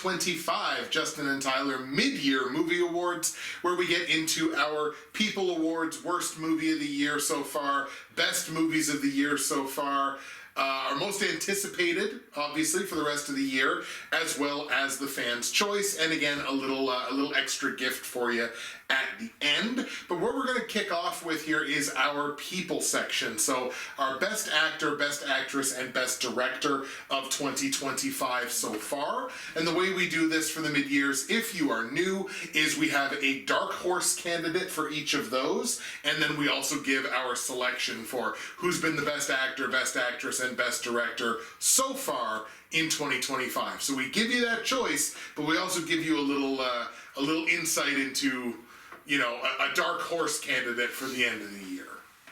2025 Justin and Tyler Mid-Year Movie Awards, where we get into our People Awards, Worst Movie of the Year so far, Best Movies of the Year so far, our most anticipated, obviously, for the rest of the year, as well as the fans' choice, and again, a little extra gift for you at the end. But what we're going to kick off with here is our people section. So our best actor, best actress, and best director of 2025 so far. And the way we do this for the mid-years, if you are new, is we have a dark horse candidate for each of those, and then we also give our selection for who's been the best actor, best actress, and best director so far in 2025. So we give you that choice, but we also give you a little insight into, you know, a dark horse candidate for the end of the year.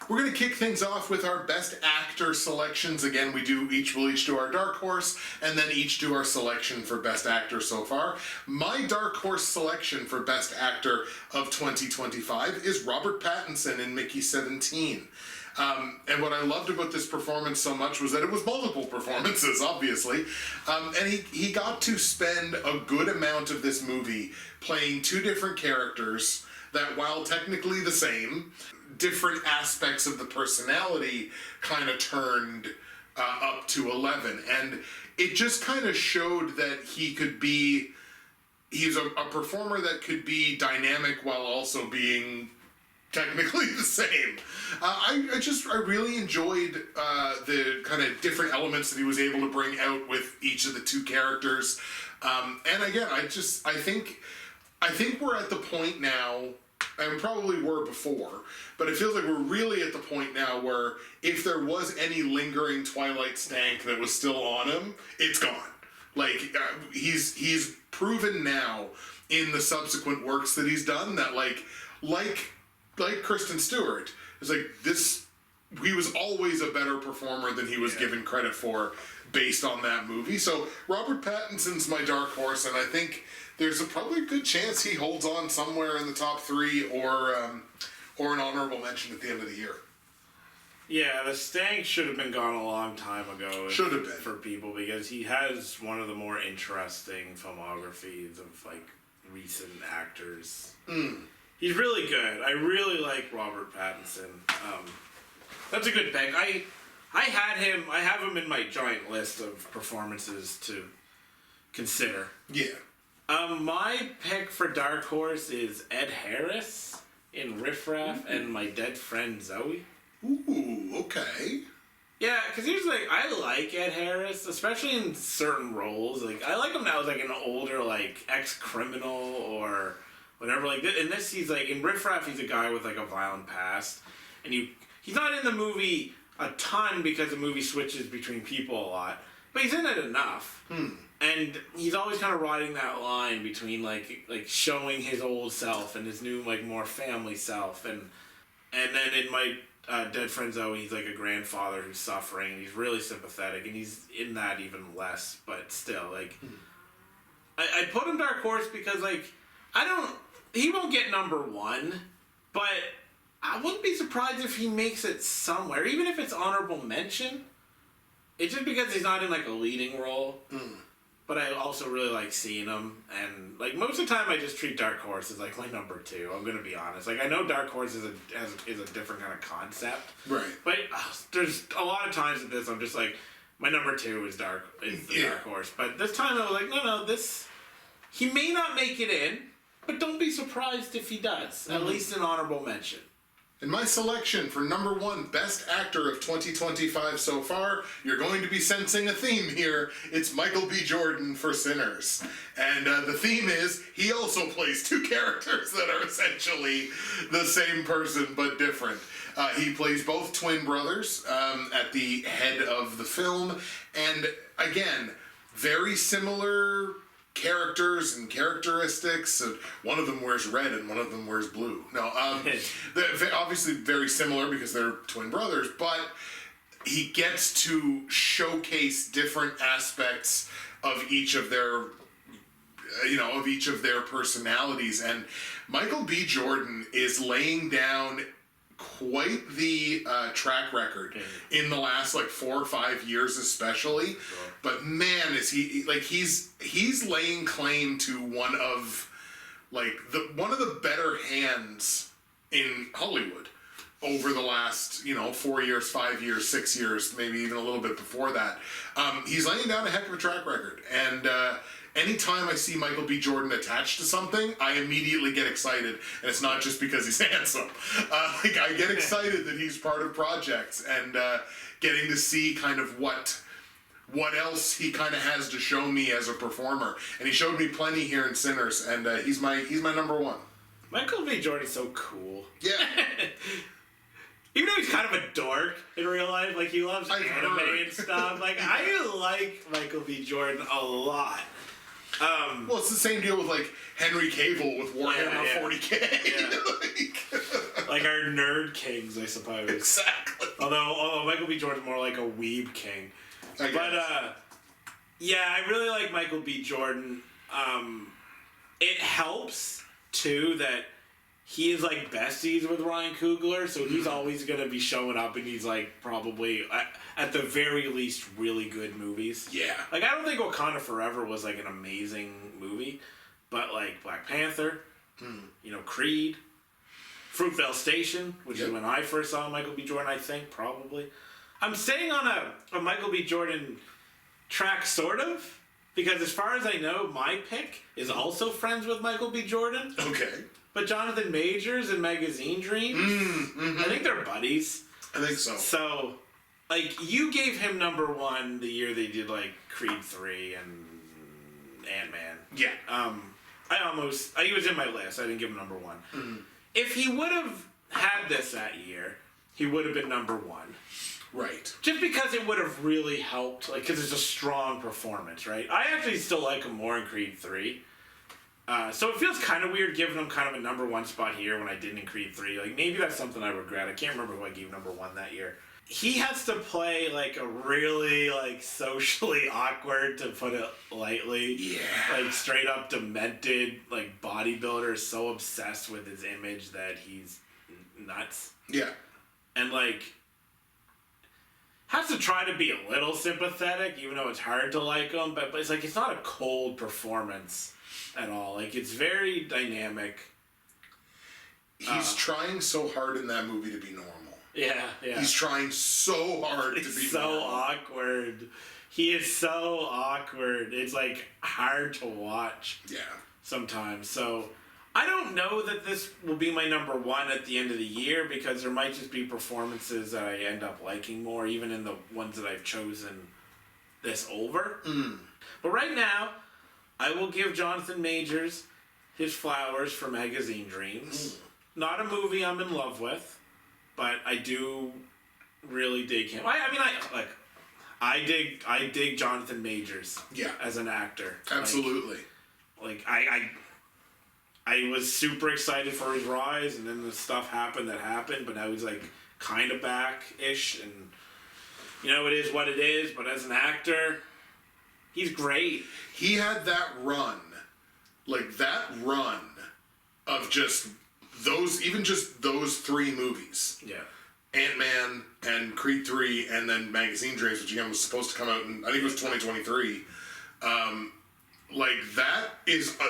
We're going to kick things off with our best actor selections. Again, we'll each do our dark horse, and then each do our selection for best actor so far. My dark horse selection for best actor of 2025 is Robert Pattinson in Mickey 17. And what I loved about this performance so much was that it was multiple performances, obviously. And he got to spend a good amount of this movie playing two different characters that, while technically the same, different aspects of the personality kind of turned up to 11. And it just kind of showed that he's a performer that could be dynamic while also being technically the same. I really enjoyed the kind of different elements that he was able to bring out with each of the two characters. And again, I think we're at the point now, and probably were before, but it feels like we're really at the point now where if there was any lingering Twilight stank that was still on him, it's gone. Like, he's proven now in the subsequent works that he's done that like Kristen Stewart, it's like this, he was always a better performer than he was given credit for based on that movie. So Robert Pattinson's my dark horse, and I think there's probably a good chance he holds on somewhere in the top three or an honorable mention at the end of the year. Yeah, the stank should have been gone a long time ago. Should have been. For people, because he has one of the more interesting filmographies of, like, recent actors. He's really good. I really like Robert Pattinson. That's a good pick. I have him in my giant list of performances to consider. Yeah. My pick for Dark Horse is Ed Harris in Riff Raff and My Dead Friend Zoe. Ooh, okay. Yeah, because here's like, I like Ed Harris, especially in certain roles. Like, I like him now as like an older, like, ex-criminal or whatever. Like, in this, he's like, in Riff Raff, he's a guy with like a violent past. And he's not in the movie a ton because the movie switches between people a lot. But he's in it enough. And he's always kind of riding that line between like showing his old self and his new, like, more family self. And then in My Dead Friend Zoe, he's like a grandfather who's suffering. He's really sympathetic, and he's in that even less, but still, like, I put him dark horse because, like, he won't get number one, but I wouldn't be surprised if he makes it somewhere, even if it's honorable mention. It's just because he's not in, like, a leading role. But I also really like seeing him, and, like, most of the time I just treat Dark Horse as, like, my number two. I'm gonna be honest. Like, I know Dark Horse is a different kind of concept, right? But there's a lot of times with this I'm just like, my number two is the Dark Horse. But this time I was like, no, he may not make it in, but don't be surprised if he does. At least an honorable mention. In my selection for number one best actor of 2025 so far, you're going to be sensing a theme here. It's Michael B. Jordan for Sinners. And the theme is he also plays two characters that are essentially the same person but different. He plays both twin brothers at the head of the film. And again, very similar characters and characteristics. One of them wears red and one of them wears blue. No, they're obviously very similar because they're twin brothers, but he gets to showcase different aspects of each of their personalities. And Michael B. Jordan is laying down quite the track record in the last like 4 or 5 years, especially. Sure. But man, is he like he's laying claim to one of the better hands in Hollywood over the last 4 years, 5 years, 6 years, maybe even a little bit before that. He's laying down a heck of a track record, and anytime I see Michael B. Jordan attached to something, I immediately get excited, and it's not just because he's handsome. I get excited that he's part of projects, and getting to see kind of what else he kind of has to show me as a performer. And he showed me plenty here in Sinners, and he's my number one. Michael B. Jordan's so cool. Yeah. Even though he's kind of a dork in real life, like he loves anime and stuff. Like I like Michael B. Jordan a lot. Well, it's the same deal with like Henry Cavill with Warhammer 40K. Yeah. Like our nerd kings, I suppose. Exactly. Although Michael B. Jordan's more like a weeb king. But yeah, I really like Michael B. Jordan. It helps too that he is like besties with Ryan Coogler, so he's always gonna be showing up, and he's like probably at the very least really good movies. Yeah. Like I don't think Wakanda Forever was like an amazing movie, but like Black Panther, Creed, Fruitvale Station, which is when I first saw Michael B. Jordan. I think probably. I'm staying on a Michael B. Jordan track, sort of, because as far as I know, my pick is also friends with Michael B. Jordan. Okay. But Jonathan Majors and Magazine Dreams, I think they're buddies. I think so. So, like, you gave him number one the year they did, like, Creed 3 and Ant-Man. Yeah. He was in my list. I didn't give him number one. If he would have had this that year, he would have been number one. Right. Just because it would have really helped, like, because it's a strong performance, right? I actually still like him more in Creed 3. So it feels kind of weird giving him kind of a number one spot here when I didn't in Creed 3. Like, maybe that's something I regret. I can't remember who I gave number one that year. He has to play, like, a really, like, socially awkward, to put it lightly. Yeah. Like, straight up demented, like, bodybuilder, so obsessed with his image that he's nuts. Yeah. And, like, has to try to be a little sympathetic, even though it's hard to like him, but it's like, it's not a cold performance at all. Like, it's very dynamic. He's trying so hard in that movie to be normal. Yeah. He's trying so hard to be so normal. awkward. He is so awkward. It's, like, hard to watch. Yeah. Sometimes. So, I don't know that this will be my number one at the end of the year, because there might just be performances that I end up liking more, even in the ones that I've chosen this over. But right now, I will give Jonathan Majors his flowers for Magazine Dreams. Not a movie I'm in love with, but I do really dig him. I dig Jonathan Majors. Yeah. As an actor. Absolutely. I was super excited for his rise, and then the stuff happened, but now he's, like, kind of back-ish, and, it is what it is, but as an actor, he's great. He had that run of just those three movies. Yeah. Ant-Man and Creed 3 and then Magazine Dreams, which again was supposed to come out in, I think it was 2023.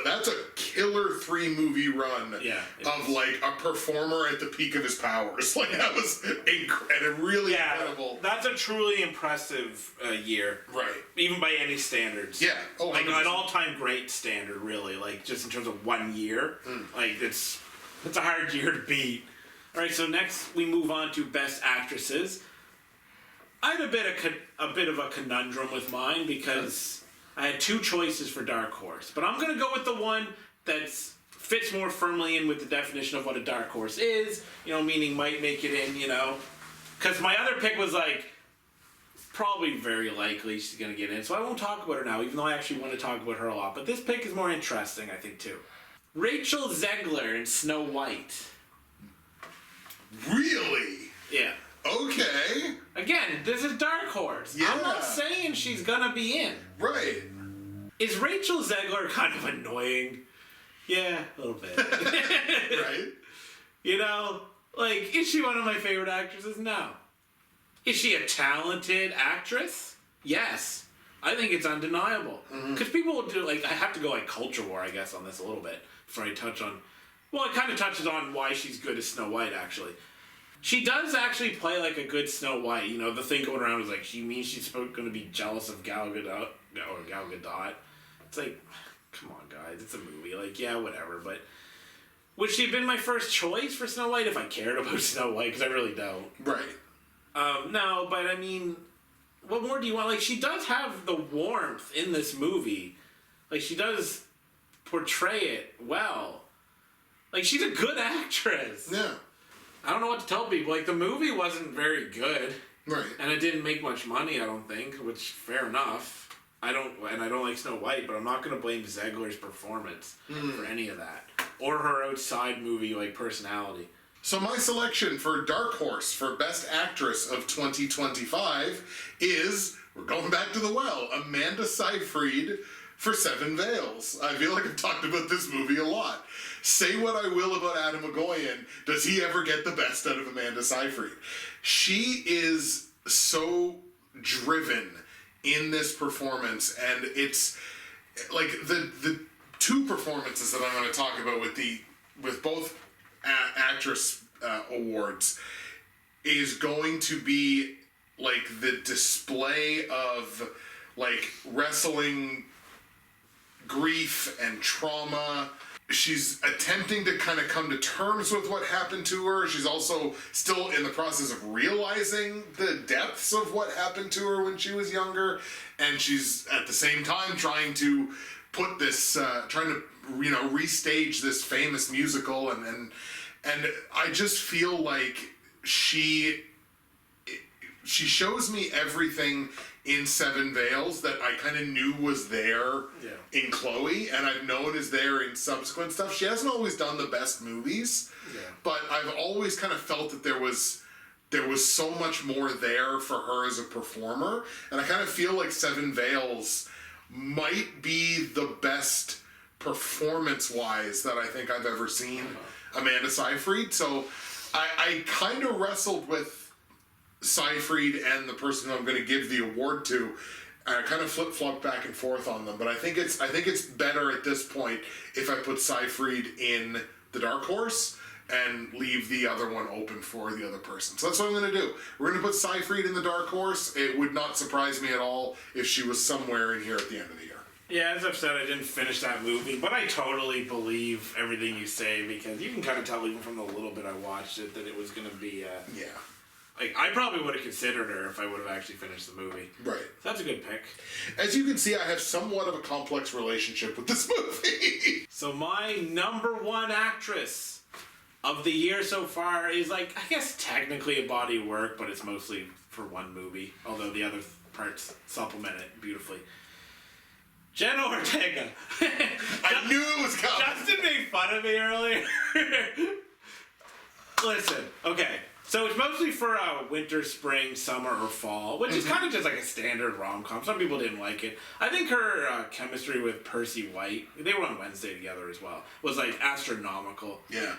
That's a killer 3-movie run of like a performer at the peak of his powers. Like, that was incredible. That's a truly impressive year, right? Even by any standards. Yeah, like an all-time great standard, really. Like, just in terms of 1 year, like it's a hard year to beat. All right, so next we move on to Best Actresses. I have a bit of a conundrum with mine, because I had two choices for Dark Horse, but I'm going to go with the one that fits more firmly in with the definition of what a Dark Horse is, meaning might make it in, because my other pick was like, probably very likely she's going to get in, so I won't talk about her now, even though I actually want to talk about her a lot, but this pick is more interesting, I think, too. Rachel Zegler in Snow White. Really? Yeah. Okay. Again, this is Dark Horse. Yeah. I'm not saying she's gonna be in. Right. Is Rachel Zegler kind of annoying? Yeah, a little bit. Right. Like, is she one of my favorite actresses? No. Is she a talented actress? Yes. I think it's undeniable. Because people will do, like, I have to go, like, culture war, I guess, on this a little bit before I touch on... Well, it kind of touches on why she's good as Snow White, actually. She does actually play, like, a good Snow White. You know, the thing going around is, like, she means she's going to be jealous of Gal Gadot. It's like, come on, guys, it's a movie. Like, yeah, whatever, but... Would she have been my first choice for Snow White if I cared about Snow White? Because I really don't. Right. No, but I mean, what more do you want? Like, she does have the warmth in this movie. Like, she does portray it well. Like, she's a good actress. Yeah. I don't know what to tell people. Like, the movie wasn't very good. Right. And it didn't make much money, I don't think, which, fair enough. I don't like Snow White, but I'm not going to blame Zegler's performance for any of that. Or her outside movie, like, personality. So my selection for Dark Horse for Best Actress of 2025 is, we're going back to the well, Amanda Seyfried for Seven Veils. I feel like I've talked about this movie a lot. Say what I will about Adam McGoyan, does he ever get the best out of Amanda Seyfried? She is so driven in this performance, and it's like the two performances that I'm going to talk about with both actress awards is going to be like the display of like wrestling grief and trauma. She's attempting to kind of come to terms with what happened to her. She's also still in the process of realizing the depths of what happened to her when she was younger. And she's at the same time trying to put this, restage this famous musical. And I just feel like she shows me everything in Seven Veils that I kind of knew was there in Chloe, and I've known is there in subsequent stuff. She hasn't always done the best movies, but I've always kind of felt that there was so much more there for her as a performer, and I kind of feel like Seven Veils might be the best performance-wise that I think I've ever seen Amanda Seyfried. So I kind of wrestled with Seyfried and the person who I'm going to give the award to. I kind of flip-flopped back and forth on them, but I think it's better at this point if I put Seyfried in the Dark Horse and leave the other one open for the other person. So that's what I'm going to do. We're going to put Seyfried in the Dark Horse. It would not surprise me at all if she was somewhere in here at the end of the year. Yeah, as I've said, I didn't finish that movie, but I totally believe everything you say, because you can kind of tell even from the little bit I watched it that it was going to be... Like, I probably would have considered her if I would have actually finished the movie. Right. So that's a good pick. As you can see, I have somewhat of a complex relationship with this movie. So my number one actress of the year so far is, like, I guess technically a body of work, but it's mostly for one movie, although the other parts supplement it beautifully. Jenna Ortega. I knew it was coming. Justin made fun of me earlier. Listen, okay. So it's mostly for winter, spring, summer, or fall, which is kind of just like a standard rom-com. Some people didn't like it. I think her chemistry with Percy White, they were on Wednesday together as well, was like astronomical. Yeah.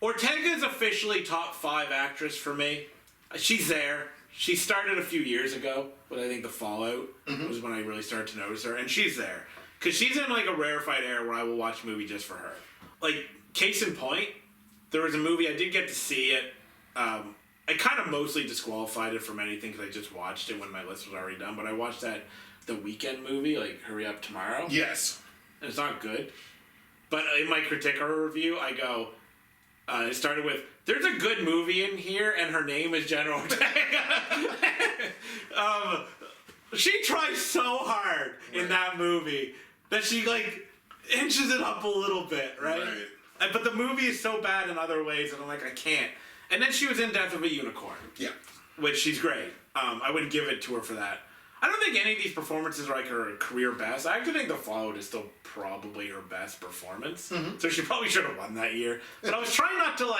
Ortega is officially top 5 actress for me. She's there. She started a few years ago, but I think the Fallout was when I really started to notice her, and she's there. Because she's in like a rarefied era where I will watch a movie just for her. Like, case in point, there was a movie, I did get to see it. I kind of mostly disqualified it from anything because I just watched it when my list was already done, but I watched The Weekend movie, like Hurry Up Tomorrow. Yes. And it's not good. But in my critique of her review, I go, it started with, there's a good movie in here, and her name is Jenna Ortega. She tries so hard in that movie that she, like, inches it up a little bit, right? But the movie is so bad in other ways that I'm like, I can't. And then she was in Death of a Unicorn. Yeah. Which she's great. I would give it to her for that. I don't think any of these performances are like her career best. I actually think The Fallout is still probably her best performance. So she probably should have won that year. But I was trying not to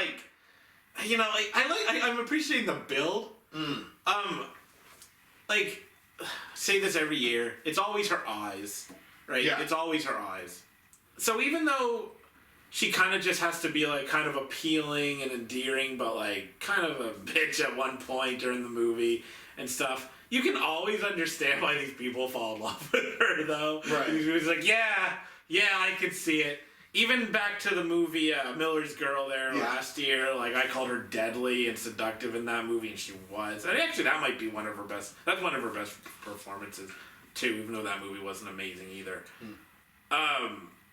I'm appreciating the build. Say this every year. It's always her eyes, right? Yeah. It's always her eyes. So even though she kind of just has to be like kind of appealing and endearing, but like kind of a bitch at one point during the movie and stuff. You can always understand why these people fall in love with her, though. Right. He's like, yeah, I can see it. Even back to the movie Miller's Girl last year, like I called her deadly and seductive in that movie, and she was. And actually, that might be one of her best. That's one of her best performances too, even though that movie wasn't amazing either.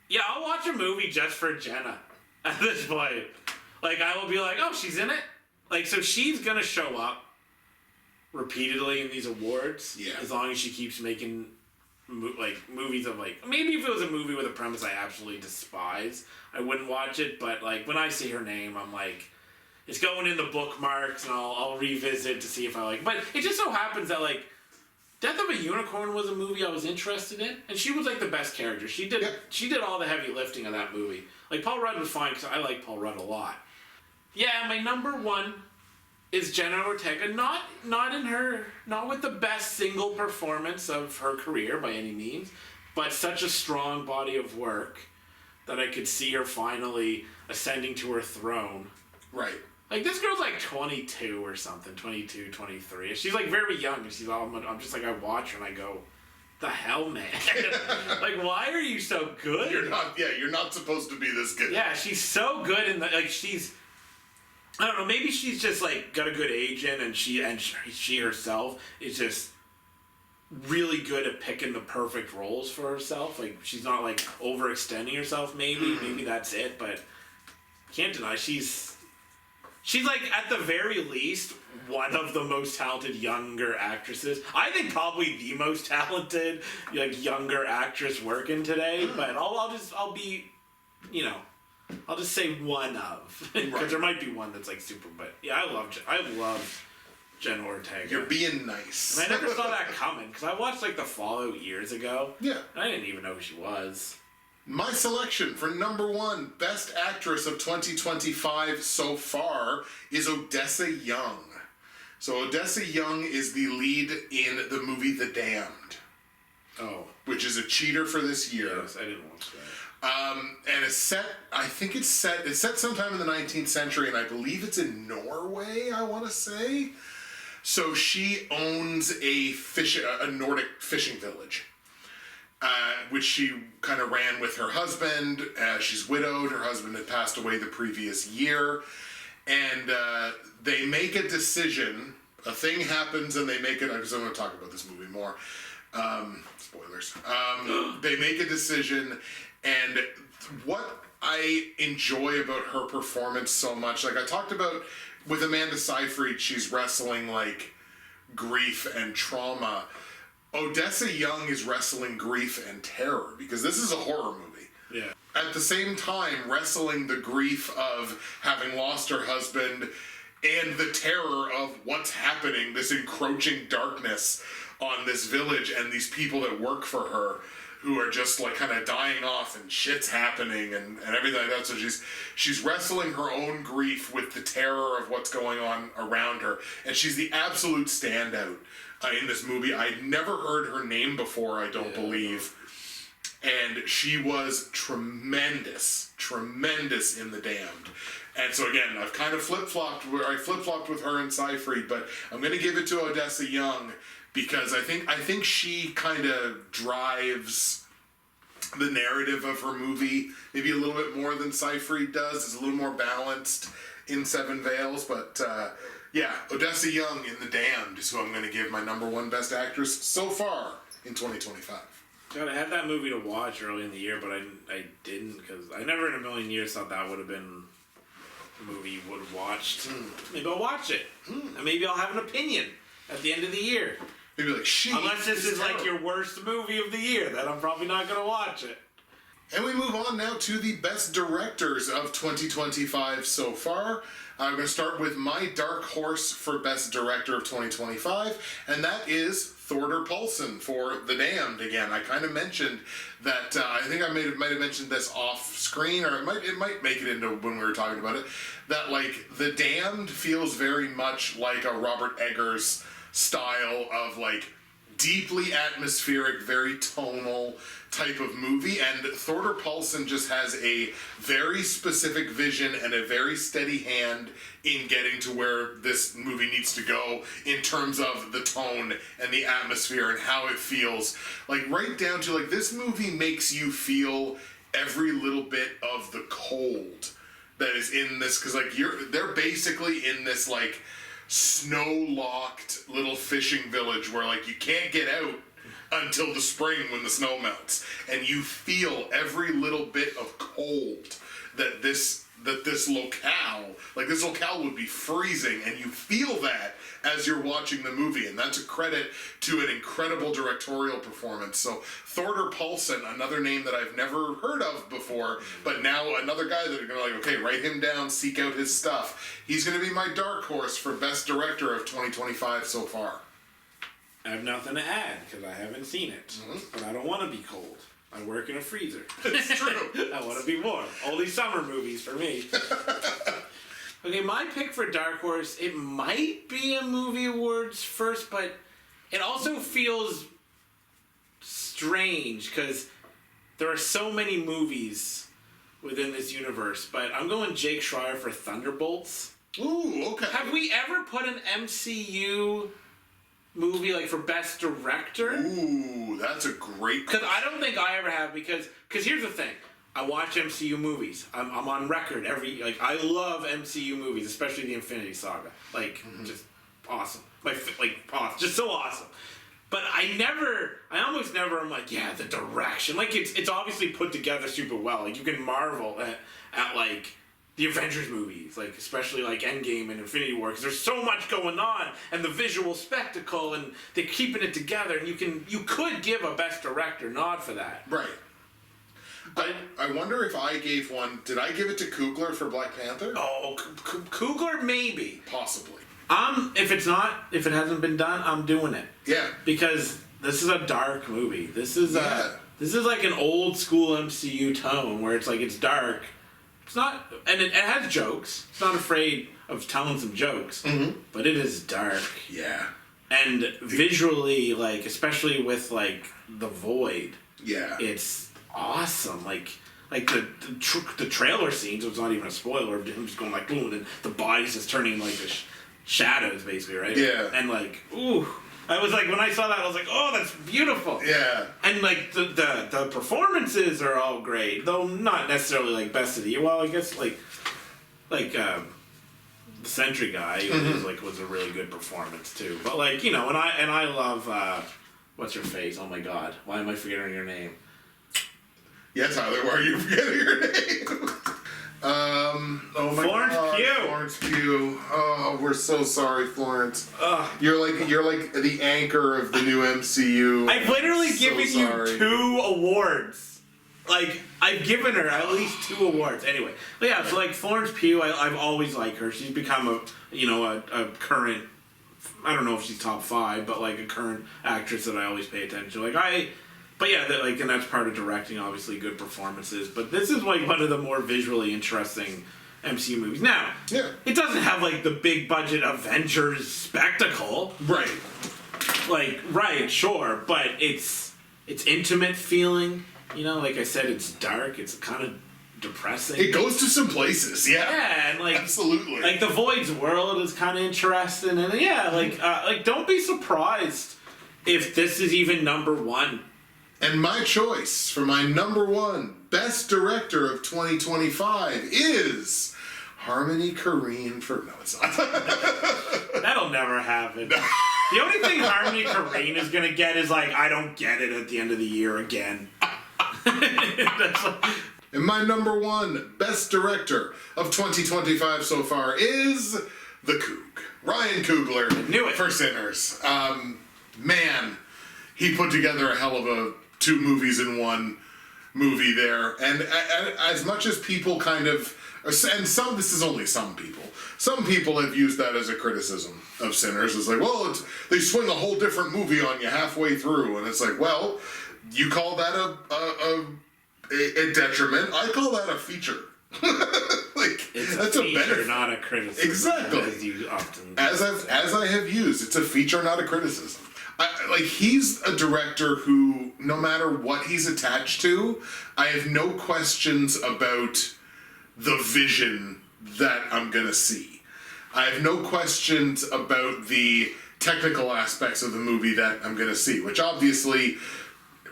Yeah, I'll watch a movie just for Jenna at this point. Like I will be like, oh, she's in it. Like so, she's gonna show up repeatedly in these awards, as long as she keeps making movies of like, maybe if it was a movie with a premise I absolutely despise, I wouldn't watch it, but like when I see her name, I'm like, it's going in the bookmarks, and I'll revisit to see if I like. But it just so happens that like Death of a Unicorn was a movie I was interested in, and she was like the best character. She did all the heavy lifting of that movie. Like Paul Rudd was fine because I like Paul Rudd a lot. Yeah, my number one is Jenna Ortega, not with the best single performance of her career by any means, but such a strong body of work that I could see her finally ascending to her throne. Right. Like, this girl's like 22 or something, 22, 23. She's like very young, and I'm just like, I watch her and I go, the hell, man? Like, why are you so good? You're not supposed to be this good. Yeah, she's so good in I don't know, maybe she's just like got a good agent, and she herself is just really good at picking the perfect roles for herself. Like she's not like overextending herself, maybe that's it, but can't deny she's like at the very least one of the most talented younger actresses. I think probably the most talented like younger actress working today, but I'll be, I'll just say one of, because there might be one that's like super. But yeah, I love Jenna Ortega. You're being nice. And I never saw that coming because I watched like The Fallout years ago. Yeah, and I didn't even know who she was. My selection for number one best actress of 2025 so far is Odessa Young. So Odessa Young is the lead in the movie The Damned. Oh, which is a cheater for this year. Yes, I didn't watch that. And it's set sometime in the 19th century, and I believe it's in Norway, I want to say. So she owns a Nordic fishing village, which she kind of ran with her husband. She's widowed. Her husband had passed away the previous year. And they make a decision. A thing happens, and they make it. I just don't want to talk about this movie more. Spoilers. They make a decision. And what I enjoy about her performance so much, like I talked about with Amanda Seyfried, she's wrestling like grief and trauma. Odessa Young is wrestling grief and terror, because this is a horror movie. Yeah. At the same time, wrestling the grief of having lost her husband and the terror of what's happening, this encroaching darkness on this village and these people that work for her, who are just like kind of dying off and shit's happening and everything like that. So she's wrestling her own grief with the terror of what's going on around her. And she's the absolute standout in this movie. I'd never heard her name before, I don't believe. And she was tremendous in The Damned. And so again, I've kind of flip-flopped with her and Seyfried, but I'm going to give it to Odessa Young, because I think she kind of drives the narrative of her movie maybe a little bit more than Seyfried does. It's a little more balanced in Seven Veils, but yeah, Odessa Young in The Damned is who I'm going to give my number one best actress so far in 2025. God, I had that movie to watch early in the year, but I didn't, because I never in a million years thought that would have been a movie you would have watched. Maybe I'll watch it, and maybe I'll have an opinion at the end of the year. Maybe like, unless this is like your worst movie of the year, then I'm probably not going to watch it. And we move on now to the best directors of 2025 so far. I'm going to start with my dark horse for best director of 2025, and that is Thorder Paulson for The Damned. Again, I kind of mentioned that, I think I might have mentioned this off screen, or it might make it into when we were talking about it, that like The Damned feels very much like a Robert Eggers style of like deeply atmospheric, very tonal type of movie, and Thorder Paulson just has a very specific vision and a very steady hand in getting to where this movie needs to go in terms of the tone and the atmosphere and how it feels. Like, right down to, like, this movie makes you feel every little bit of the cold that is in this, because, like, they're basically in this, like, snow-locked little fishing village where, like, you can't get out until the spring when the snow melts, and you feel every little bit of cold that this locale, like, this locale would be freezing, and you feel that as you're watching the movie, and that's a credit to an incredible directorial performance. So Thorder Paulson, another name that I've never heard of before, but now another guy that are gonna, like, okay, write him down, seek out his stuff. He's gonna be my dark horse for best director of 2025 so far. I have nothing to add because I haven't seen it, but I don't want to be cold. I work in a freezer. It's true. I want to be warm. Only summer movies for me. Okay, my pick for Dark Horse, it might be a movie awards first, but it also feels strange because there are so many movies within this universe, but I'm going Jake Schreier for Thunderbolts. Ooh, okay. Have we ever put an MCU movie like for best director? Ooh, that's a great Because I don't think I ever have, because here's the thing. I watch MCU movies. I'm on record I love MCU movies, especially the Infinity Saga. Like, just awesome. Just so awesome. But I almost never am like, yeah, the direction. Like, it's obviously put together super well. Like, you can marvel at like, the Avengers movies, like, especially like Endgame and Infinity War, because there's so much going on, and the visual spectacle, and they're keeping it together, and you could give a best director nod for that. Right. I wonder if I gave one. Did I give it to Coogler for Black Panther? Oh, Coogler maybe. Possibly. If it hasn't been done, I'm doing it. Yeah. Because this is a dark movie. This is like an old school MCU tone where it's like, it's dark. It's not, and it has jokes. It's not afraid of telling some jokes, but it is dark. Yeah. And visually, like, especially with like the void. Yeah. It's awesome. Like the trailer scenes. It's not even a spoiler of him just going like boom, and the body's just turning like the shadows, basically, right? Yeah. And like, ooh. I was like, when I saw that, I was like, oh, that's beautiful. Yeah. And like the performances are all great, though not necessarily like best of the year. Well, I guess like the Sentry guy was a really good performance too. But like, you know, and I love what's her face? Oh my God, why am I forgetting your name? Yeah, Tyler, why are you forgetting your name? Oh my Florence God, Pugh. Florence Pugh. Oh, we're so sorry, Florence. You're like the anchor of the new MCU. I've literally given you 2 awards. Like, I've given her at least 2 awards. Anyway, but yeah, so like Florence Pugh, I've always liked her. She's become a current. I don't know if she's top 5, but like a current actress that I always pay attention to. But yeah, and that's part of directing, obviously, good performances. But this is like one of the more visually interesting MCU movies. Now, it doesn't have like the big budget Avengers spectacle. Right. Like, right, sure, but it's intimate feeling. You know, like I said, it's dark. It's kind of depressing. It goes to some places, yeah. Yeah, and like absolutely. Like the Void's world is kind of interesting, and yeah, like don't be surprised if this is even number 1. And my choice for my number 1 best director of 2025 is Harmony Korine for... No, it's not. That'll never happen. No. The only thing Harmony Korine is going to get is like, I don't get it at the end of the year again. And my number 1 best director of 2025 so far is the Coog. Ryan Coogler. I knew it. For Sinners. Man, he put together a hell of a 2 movies in 1 movie there. And as much as people kind of, and this is only some people. Some people have used that as a criticism of Sinners. It's like, well, they swing a whole different movie on you halfway through. And it's like, well, you call that a detriment. I call that a feature. That's a feature, not a criticism. Exactly. As you often as I have used, it's a feature, not a criticism. He's a director who, no matter what he's attached to, I have no questions about the vision that I'm gonna see. I have no questions about the technical aspects of the movie that I'm gonna see, which obviously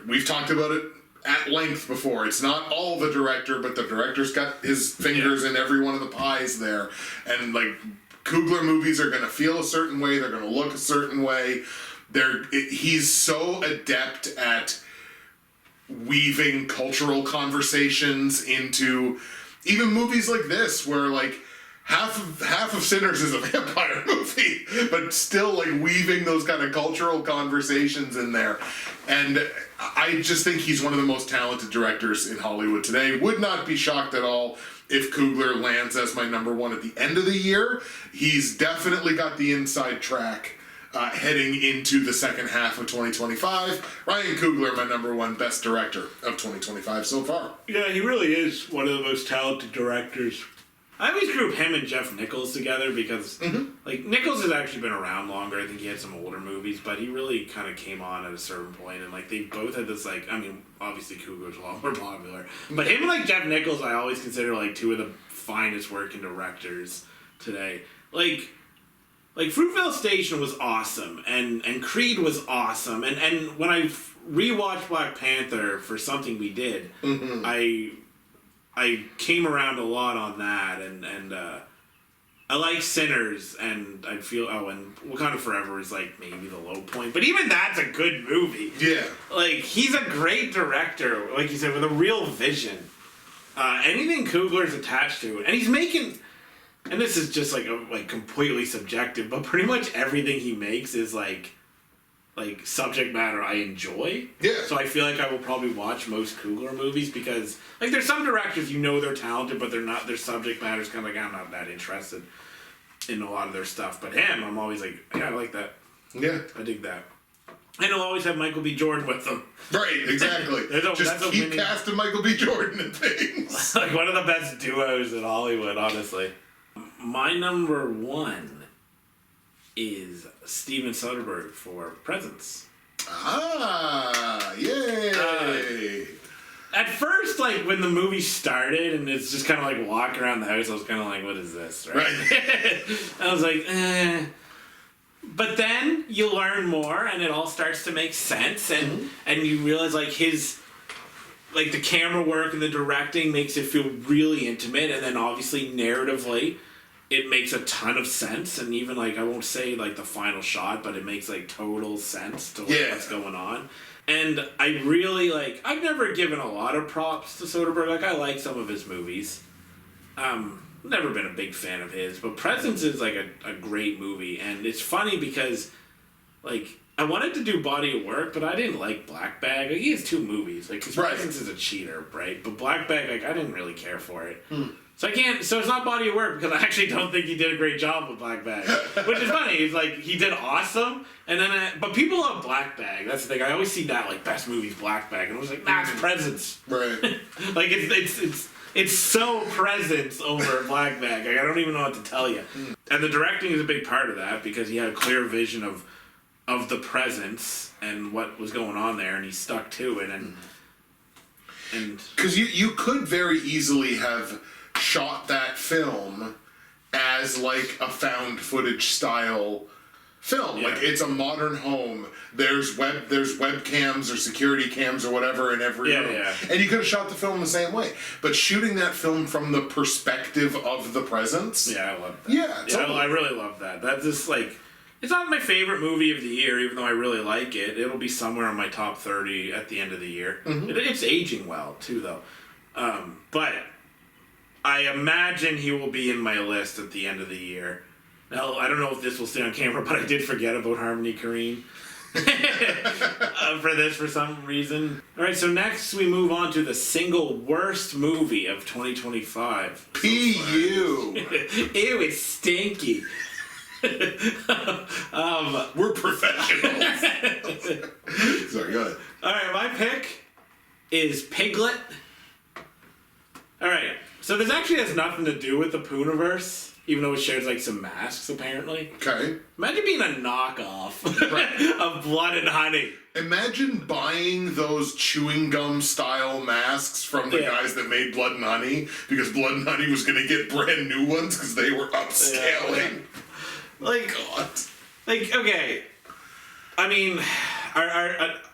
we've talked about it at length before. It's not all the director, but the director's got his fingers in every one of the pies there. And like Coogler movies are gonna feel a certain way, they're gonna look a certain way. He's so adept at weaving cultural conversations into even movies like this, where like half of Sinners is a vampire movie, but still like weaving those kind of cultural conversations in there. And I just think he's one of the most talented directors in Hollywood today. Would not be shocked at all if Coogler lands as my number one at the end of the year. He's definitely got the inside track heading into the second half of 2025. Ryan Coogler, my number one best director of 2025 so far. Yeah, he really is one of the most talented directors. I always group him and Jeff Nichols together because, like, Nichols has actually been around longer. I think he had some older movies, but he really kind of came on at a certain point, and, like, they both had this, like, I mean, obviously Coogler's a lot more popular, but him and, like, Jeff Nichols I always consider, like, two of the finest working directors today. Like Fruitvale Station was awesome, and Creed was awesome, and when I rewatched Black Panther for Something We Did, I came around a lot on that, and I like Sinners, and I feel, and Wakanda Forever is like maybe the low point, but even that's a good movie. Yeah. Like, he's a great director, like you said, with a real vision. Anything Coogler's attached to, and he's making, and this is just like completely subjective, but pretty much everything he makes is like subject matter I enjoy. Yeah. So I feel like I will probably watch most Coogler movies because like there's some directors they're talented, but they're not, their subject matter's kind of like I'm not that interested in a lot of their stuff. But him, I'm always like, yeah, I like that. Yeah. I dig that. And he'll always have Michael B. Jordan with them. Right, exactly. Just keep casting Michael B. Jordan and things. Like one of the best duos in Hollywood, honestly. My number one is Steven Soderbergh for Presence. Ah, yay! At first, like, when the movie started and it's just kind of like walking around the house, I was kind of like, what is this, right? I was like, eh. But then you learn more and it all starts to make sense, and you realize, like, the camera work and the directing makes it feel really intimate, and then obviously narratively it makes a ton of sense, and even, like, I won't say, like, the final shot, but it makes, like, total sense to what's going on. And I really, like, I've never given a lot of props to Soderbergh. Like, I like some of his movies. Never been a big fan of his, but Presence is, like, a great movie. And it's funny because, like, I wanted to do Body of Work, but I didn't like Black Bag. Like, he has two movies. Like, his Presence is a cheater, right? But Black Bag, like, I didn't really care for it. So it's not Body of Work because I actually don't think he did a great job with Black Bag. Which is funny. It's like, he did awesome, and then but people love Black Bag. That's the thing. I always see that, like, best movies, Black Bag, and I was like, nah, it's Presence. Right. Like, it's so Presence over Black Bag. Like, I don't even know what to tell you. And the directing is a big part of that because he had a clear vision of the presence and what was going on there, and he stuck to it. And because you could very easily have shot that film as like a found footage style film. Yeah. Like, it's a modern home. There's webcams or security cams or whatever in every room. Yeah. And you could have shot the film the same way. But shooting that film from the perspective of the presence. Yeah, I love that. Yeah, totally. I really love that. That's just like, it's not my favorite movie of the year, even though I really like it. It'll be somewhere in my top 30 at the end of the year. It's aging well too, though. But I imagine he will be in my list at the end of the year. Now, I don't know if this will stay on camera, but I did forget about Harmony Korine for some reason. All right, so next we move on to the single worst movie of 2025. P.U. Ew, it's stinky. We're professionals. Sorry, go ahead. All right, my pick is Piglet. All right. So this actually has nothing to do with the Pooniverse, even though it shares like some masks apparently. Okay. Imagine being a knockoff Right. of Blood and Honey. Imagine buying those chewing gum style masks from the guys that made Blood and Honey, because Blood and Honey was going to get brand new ones because they were upscaling. Yeah. Like, God. like, okay. I mean,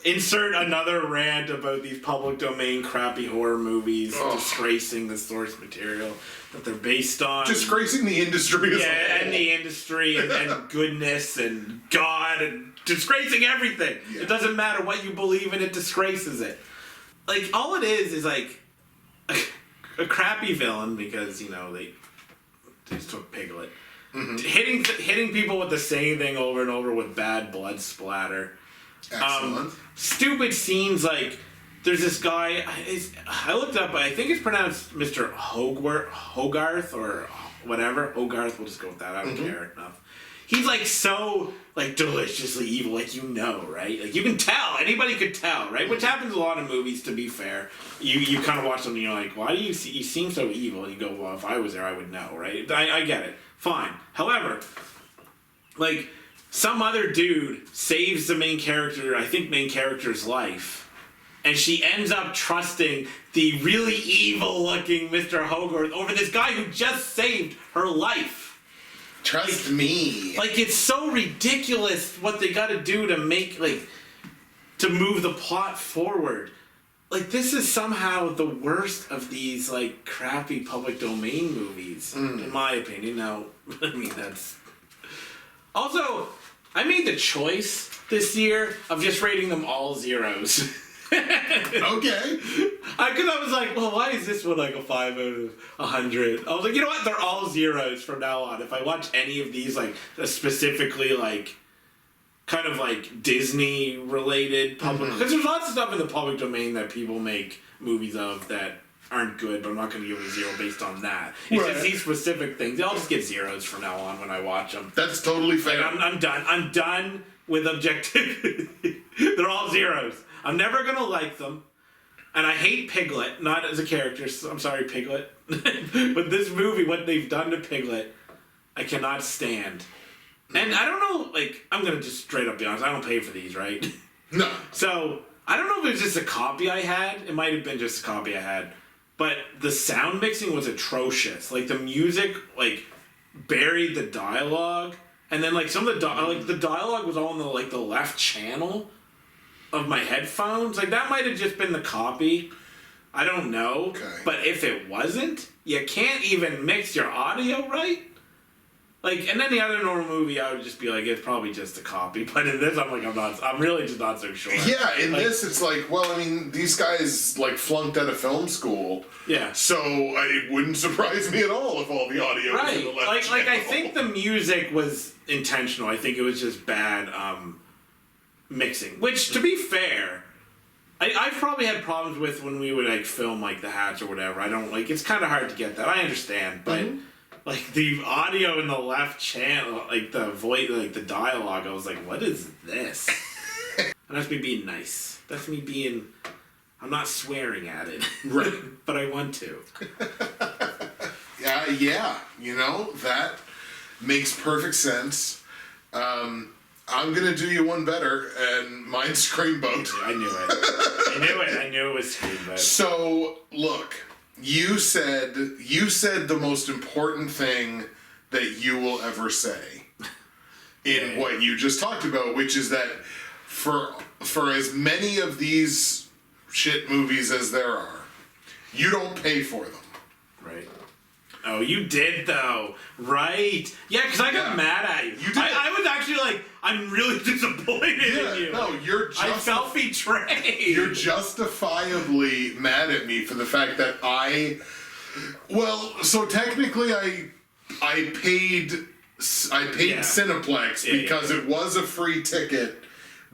insert another rant about these public domain crappy horror movies disgracing the source material that they're based on. Disgracing the industry as a whole. And the industry and goodness and God and disgracing everything. Yeah. It doesn't matter what you believe in, it disgraces it. Like, all it is like a crappy villain because, you know, they just took Piglet. Mm-hmm. Hitting people with the same thing over and over with bad blood splatter. Excellent. Stupid scenes like there's this guy. I looked up. I think it's pronounced Mr. Hogarth or whatever. Hogarth. We'll just go with that. I don't care enough. He's like so like deliciously evil, like, you know, right? Like, you can tell. Anybody could tell, right? Which happens in a lot of movies. To be fair, you kind of watch them and you're like, why do you seem so evil? And you go, well, if I was there, I would know, right? I get it. Fine. However, like, some other dude saves the main character's life, and she ends up trusting the really evil-looking Mr. Hogarth over this guy who just saved her life. Trust me. Like, it's so ridiculous what they gotta do to make, like, to move the plot forward. Like, this is somehow the worst of these, like, crappy public domain movies, in my opinion. Now, I mean, that's... Also, I made the choice this year of just rating them all zeros. Okay. Because I was like, well, why is this one like a 5 out of 100? I was like, you know what? They're all zeros from now on. If I watch any of these, like, specifically, like, kind of like Disney related public, because there's lots of stuff in the public domain that people make movies of that aren't good, but I'm not going to give it a zero based on that. It's just these specific things. I'll just get zeros from now on when I watch them. That's totally fair. Like, I'm done. I'm done with objectivity. They're all zeros. I'm never going to like them. And I hate Piglet, not as a character. I'm sorry, Piglet. But this movie, what they've done to Piglet, I cannot stand. And I don't know, like, I'm going to just straight up be honest. I don't pay for these, right? No. So, I don't know if it was just a copy I had. It might have been just a copy I had. But the sound mixing was atrocious. Like, the music, like, buried the dialogue. And then, like, some of the dialogue was all in the, like, the left channel of my headphones. Like, that might have just been the copy. I don't know. Okay. But if it wasn't, you can't even mix your audio right. Like, and then the other normal movie, I would just be like, it's probably just a copy. But in this, I'm like, I'm really just not so sure. Yeah, in this, it's like, well, I mean, these guys, like, flunked out of film school. Yeah. So it wouldn't surprise me at all if all the audio was in the left Like, I channel. think the music was intentional. I think it was just bad mixing. Which, to be fair, I've probably had problems with when we would, like, film, like, The Hatch or whatever. I don't, like, it's kind of hard to get that. I understand, but... Mm-hmm. Like, the audio in the left channel, like, the voice, like, the dialogue, I was like, what is this? And that's me being nice. That's me being... I'm not swearing at it. Right. But I want to. Yeah, you know, that makes perfect sense. I'm going to do you one better, and mine's Screamboat. I knew it. I knew it was Screamboat. So, look... You said the most important thing that you will ever say in what you just talked about, which is that for as many of these shit movies as there are, you don't pay for them. Right. Oh, you did though. Right. Yeah, because I got mad at you. You did. I was actually like, I'm really disappointed in you. No, I felt betrayed. You're justifiably mad at me for the fact that so technically I paid Cineplex because it was a free ticket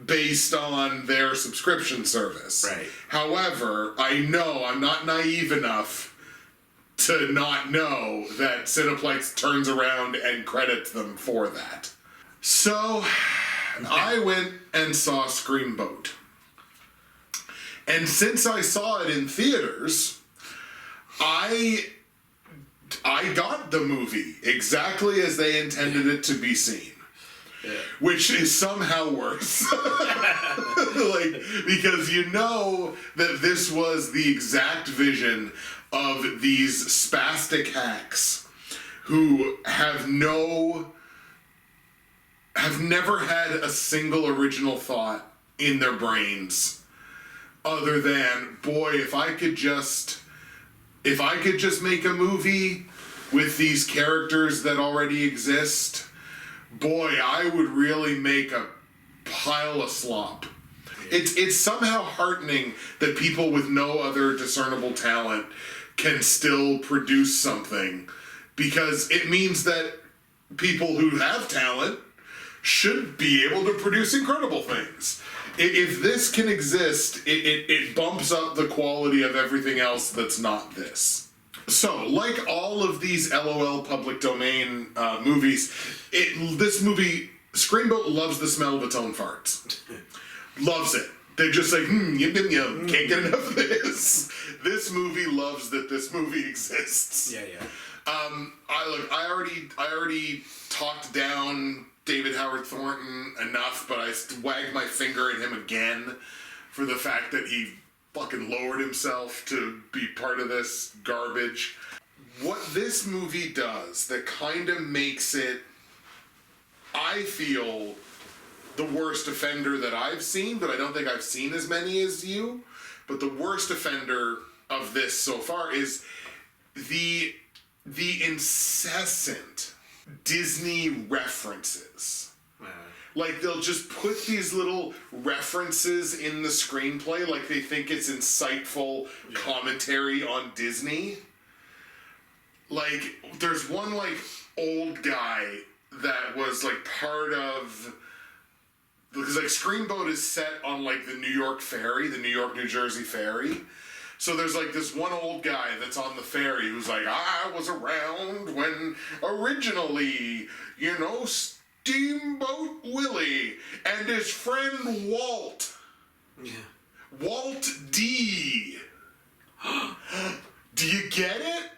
based on their subscription service. Right. However, I know I'm not naive enough to not know that Cineplex turns around and credits them for that. So, I went and saw Screamboat. And since I saw it in theaters, I I got the movie exactly as they intended it to be seen. Yeah. Which is somehow worse. Like, because you know that this was the exact vision of these spastic hacks who have never had a single original thought in their brains other than, boy, if I could just make a movie with these characters that already exist, boy, I would really make a pile of slop. It's somehow heartening that people with no other discernible talent can still produce something, because it means that people who have talent should be able to produce incredible things. If this can exist, it bumps up the quality of everything else that's not this. So, like all of these LOL public domain movies, this movie, Screamboat loves the smell of its own farts. Loves it. They're just like, yum, yum, yum, can't get enough of this. This movie loves that this movie exists. Yeah. I already talked down David Howard Thornton enough, but I wagged my finger at him again for the fact that he fucking lowered himself to be part of this garbage. What this movie does that kind of makes it, I feel, the worst offender that I've seen, but I don't think I've seen as many as you, but the worst offender of this so far is the incessant Disney references. Like, they'll just put these little references in the screenplay like they think it's insightful commentary on Disney. Like, there's one, like, old guy that was, like, part of... Because, like, Screamboat is set on, like, the New York ferry, the New York-New Jersey ferry. So there's, like, this one old guy that's on the ferry who's like, I was around when originally, you know, Steamboat Willie and his friend Walt. Yeah. Walt D. Do you get it?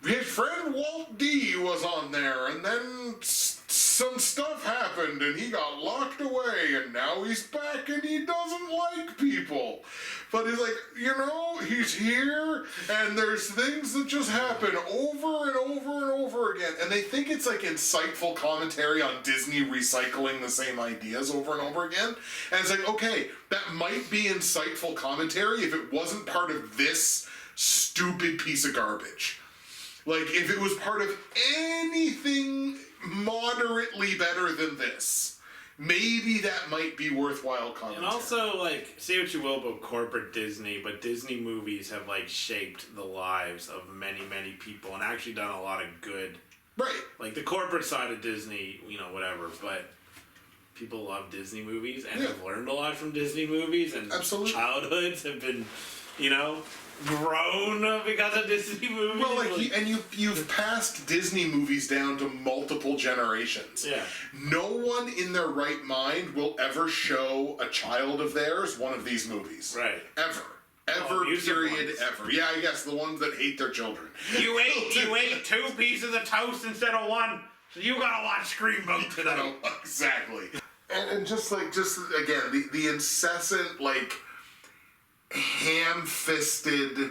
His friend Walt D was on there, and then some stuff happened, and he got locked away, and now he's back, and he doesn't like people. But he's like, you know, he's here, and there's things that just happen over and over and over again. And they think it's like insightful commentary on Disney recycling the same ideas over and over again. And it's like, okay, that might be insightful commentary if it wasn't part of this stupid piece of garbage. Like, if it was part of anything moderately better than this, maybe that might be worthwhile commentary. And also, like, say what you will about corporate Disney, but Disney movies have, like, shaped the lives of many, many people and actually done a lot of good. Right. Like, the corporate side of Disney, you know, whatever, but people love Disney movies and have learned a lot from Disney movies, and childhoods have been, you know, grown because of Disney movies. Well, like, you've passed Disney movies down to multiple generations. Yeah. No one in their right mind will ever show a child of theirs one of these movies. Right. Ever. Period, ever. Yeah, I guess the ones that hate their children. You ate 2 pieces of toast instead of 1, so you gotta watch Screamboat today. Exactly. And just again, the incessant, like, ham-fisted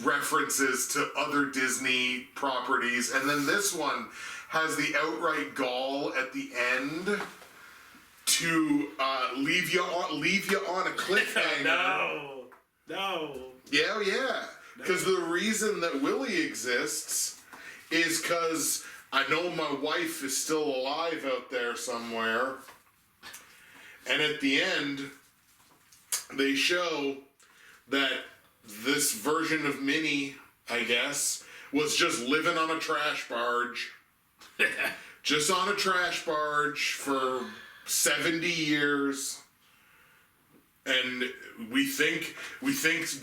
references to other Disney properties, and then this one has the outright gall at the end to leave you on a cliffhanger. No. Yeah. Because the reason that Willie exists is because I know my wife is still alive out there somewhere, and at the end, they show that this version of Minnie, I guess, was just living on a trash barge. Just on a trash barge for 70 years. And we think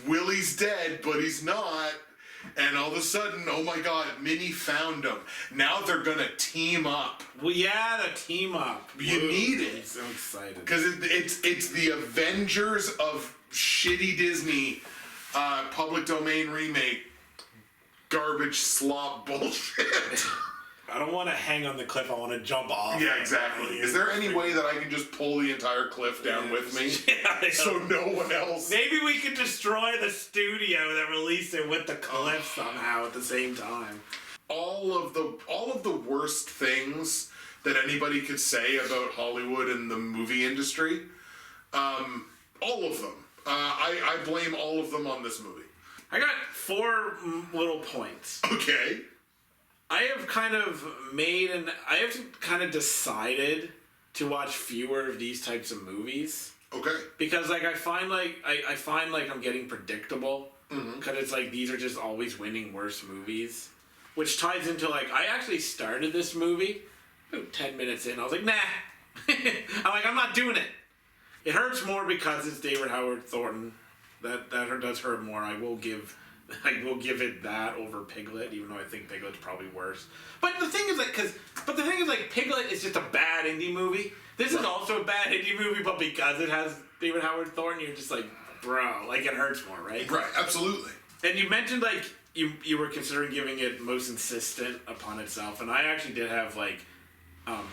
Willie's dead, but he's not. And all of a sudden, oh my God, Minnie found him. Now they're gonna team up. Well, yeah, the team up. You need it. I'm so excited. Because it's the Avengers of shitty Disney public domain remake garbage slop bullshit. I don't want to hang on the cliff. I want to jump off. Yeah, exactly. Is there any way that I can just pull the entire cliff down with me? Yeah, so no one else... Maybe we could destroy the studio that released it with the cliff somehow at the same time. All of the worst things that anybody could say about Hollywood and the movie industry, all of them. I blame all of them on this movie. I got 4 little points. Okay. I have kind of decided to watch fewer of these types of movies. Okay. Because like I find like I'm getting predictable. Because it's like these are just always winning worse movies. Which ties into like I actually started this movie about 10 minutes in. I was like, nah. I'm not doing it. It hurts more because it's David Howard Thornton. That does hurt more. I will give it that over Piglet, even though I think Piglet's probably worse. But the thing is Piglet is just a bad indie movie. This is also a bad indie movie, but because it has David Howard Thornton, you're just like, bro, like it hurts more, right? Right, absolutely. And you mentioned like you were considering giving it most insistent upon itself, and I actually did have like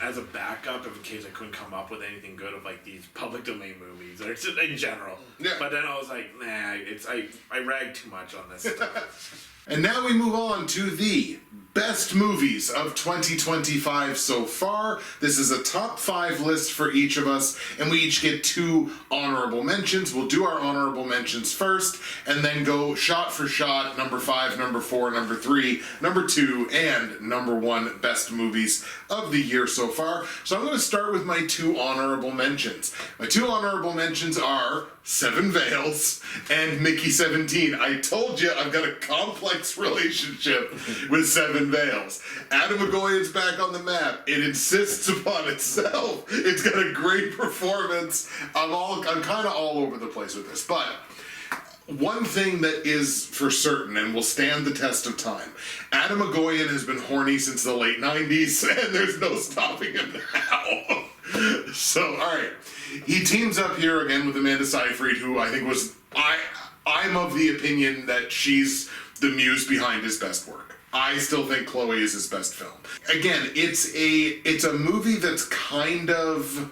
as a backup in case I couldn't come up with anything good of like these public domain movies or just in general. Yeah. But then I was like, nah, I rag too much on this stuff. And now we move on to the best movies of 2025 so far. This is a top 5 list for each of us, and we each get 2 honorable mentions. We'll do our honorable mentions first, and then go shot for shot, number 5, number 4, number 3, number 2, and number 1 best movies of the year so far. So I'm going to start with my 2 honorable mentions. My 2 honorable mentions are Seven Veils and Mickey 17. I told you I've got a complex relationship with Seven Veils. Adam McGoyan's back on the map. It insists upon itself. It's got a great performance. I'm kind of all over the place with this, but one thing that is for certain and will stand the test of time, Adam McGoyan has been horny since the late 90s, and there's no stopping him now. So, alright. He teams up here again with Amanda Seyfried, who I think was... I'm of the opinion that she's the muse behind his best work. I still think Chloe is his best film. Again, it's a movie that's kind of...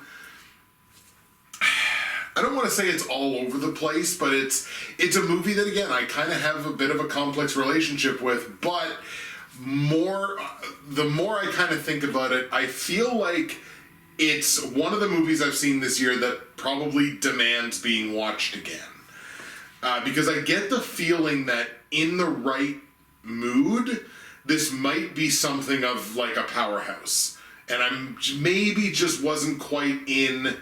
I don't want to say it's all over the place, but it's a movie that, again, I kind of have a bit of a complex relationship with, but the more I kind of think about it, I feel like it's one of the movies I've seen this year that probably demands being watched again. Because I get the feeling that in the right mood, this might be something of like a powerhouse. And I'm maybe just wasn't quite in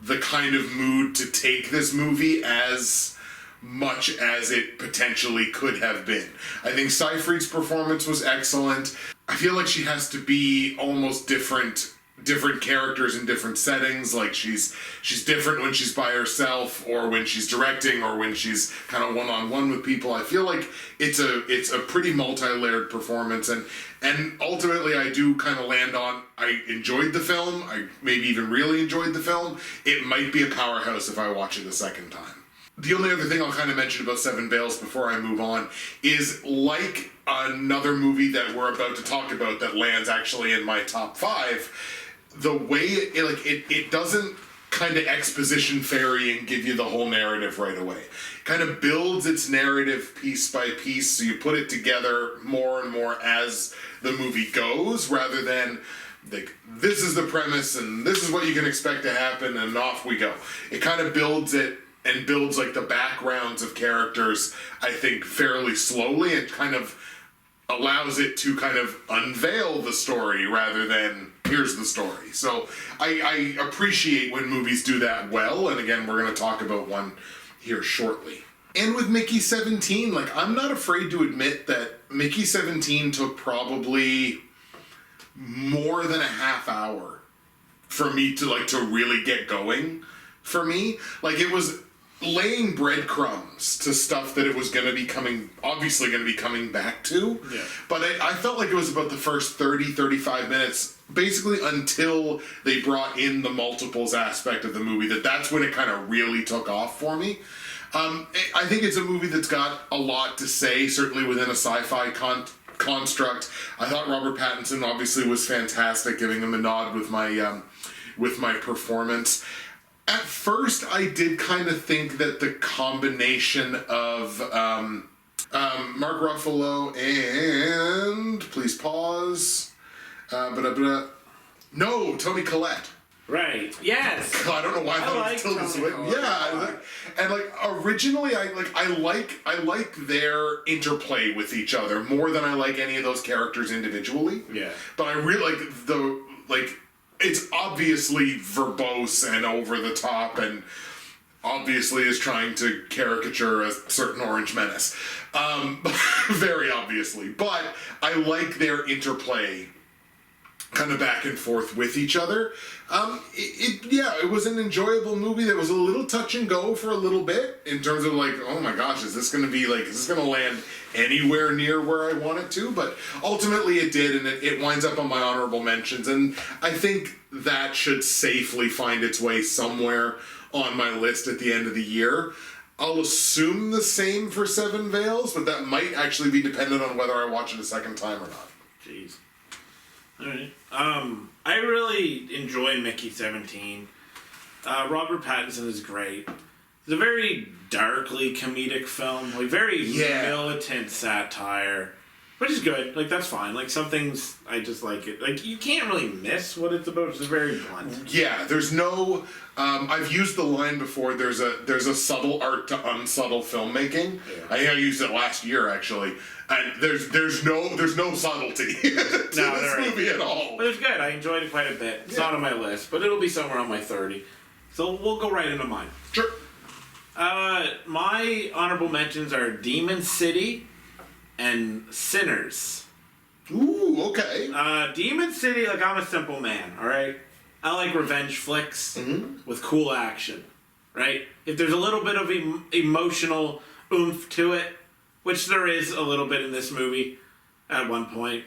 the kind of mood to take this movie as much as it potentially could have been. I think Seyfried's performance was excellent. I feel like she has to be almost different characters in different settings. Like she's different when she's by herself, or when she's directing, or when she's kind of one-on-one with people. I feel like it's a pretty multi-layered performance, and ultimately I do kind of land on, I enjoyed the film. I maybe even really enjoyed the film. It might be a powerhouse if I watch it a second time. The only other thing I'll kind of mention about Seven Veils before I move on is, like another movie that we're about to talk about that lands actually in my top 5, the way it doesn't kind of exposition fairy and give you the whole narrative right away. It kind of builds its narrative piece by piece, so you put it together more and more as the movie goes, rather than like, this is the premise and this is what you can expect to happen and off we go. It kind of builds it and builds like the backgrounds of characters, I think, fairly slowly, and kind of allows it to kind of unveil the story rather than here's the story. So I appreciate when movies do that well, and again, we're going to talk about one here shortly. And with Mickey 17, like, I'm not afraid to admit that Mickey 17 took probably more than a half hour for me to really get going for me. Like, it was laying breadcrumbs to stuff that it was obviously going to be coming back to. Yeah. But I felt like it was about the first 30, 35 minutes, basically until they brought in the multiples aspect of the movie, that's when it kind of really took off for me. I think it's a movie that's got a lot to say, certainly within a sci-fi construct. I thought Robert Pattinson obviously was fantastic, giving him a nod with my performance. At first, I did kind of think that the combination of Mark Ruffalo and please pause. No, Toni Collette. Right. Yes. I don't know why I thought like it was Tilda Toni Swinton. Collette. Yeah, and like originally, I like their interplay with each other more than I like any of those characters individually. Yeah. But I really like it's obviously verbose and over the top, and obviously is trying to caricature a certain Orange Menace, very obviously. But I like their interplay kind of back and forth with each other. It was an enjoyable movie that was a little touch and go for a little bit in terms of like, oh my gosh, is this going to land anywhere near where I want it to? But ultimately it did, and it winds up on my honorable mentions, and I think that should safely find its way somewhere on my list at the end of the year. I'll assume the same for Seven Veils, but that might actually be dependent on whether I watch it a second time or not. Jeez. Alright. I really enjoy Mickey 17. Robert Pattinson is great. It's a very darkly comedic film, like very militant satire, which is good. Like that's fine. Like some things I just like it. Like you can't really miss what it's about. It's very blunt. Yeah, there's no. I've used the line before. There's a subtle art to unsubtle filmmaking. Yeah. I think I used it last year actually. And there's no subtlety to this movie at all. But it's good. I enjoyed it quite a bit. It's not on my list, but it'll be somewhere on my 30. So we'll go right into mine. Sure. My honorable mentions are Demon City and Sinners. Ooh, okay. Demon City, like I'm a simple man, alright? I like revenge flicks with cool action, right? If there's a little bit of emotional oomph to it, which there is a little bit in this movie at one point,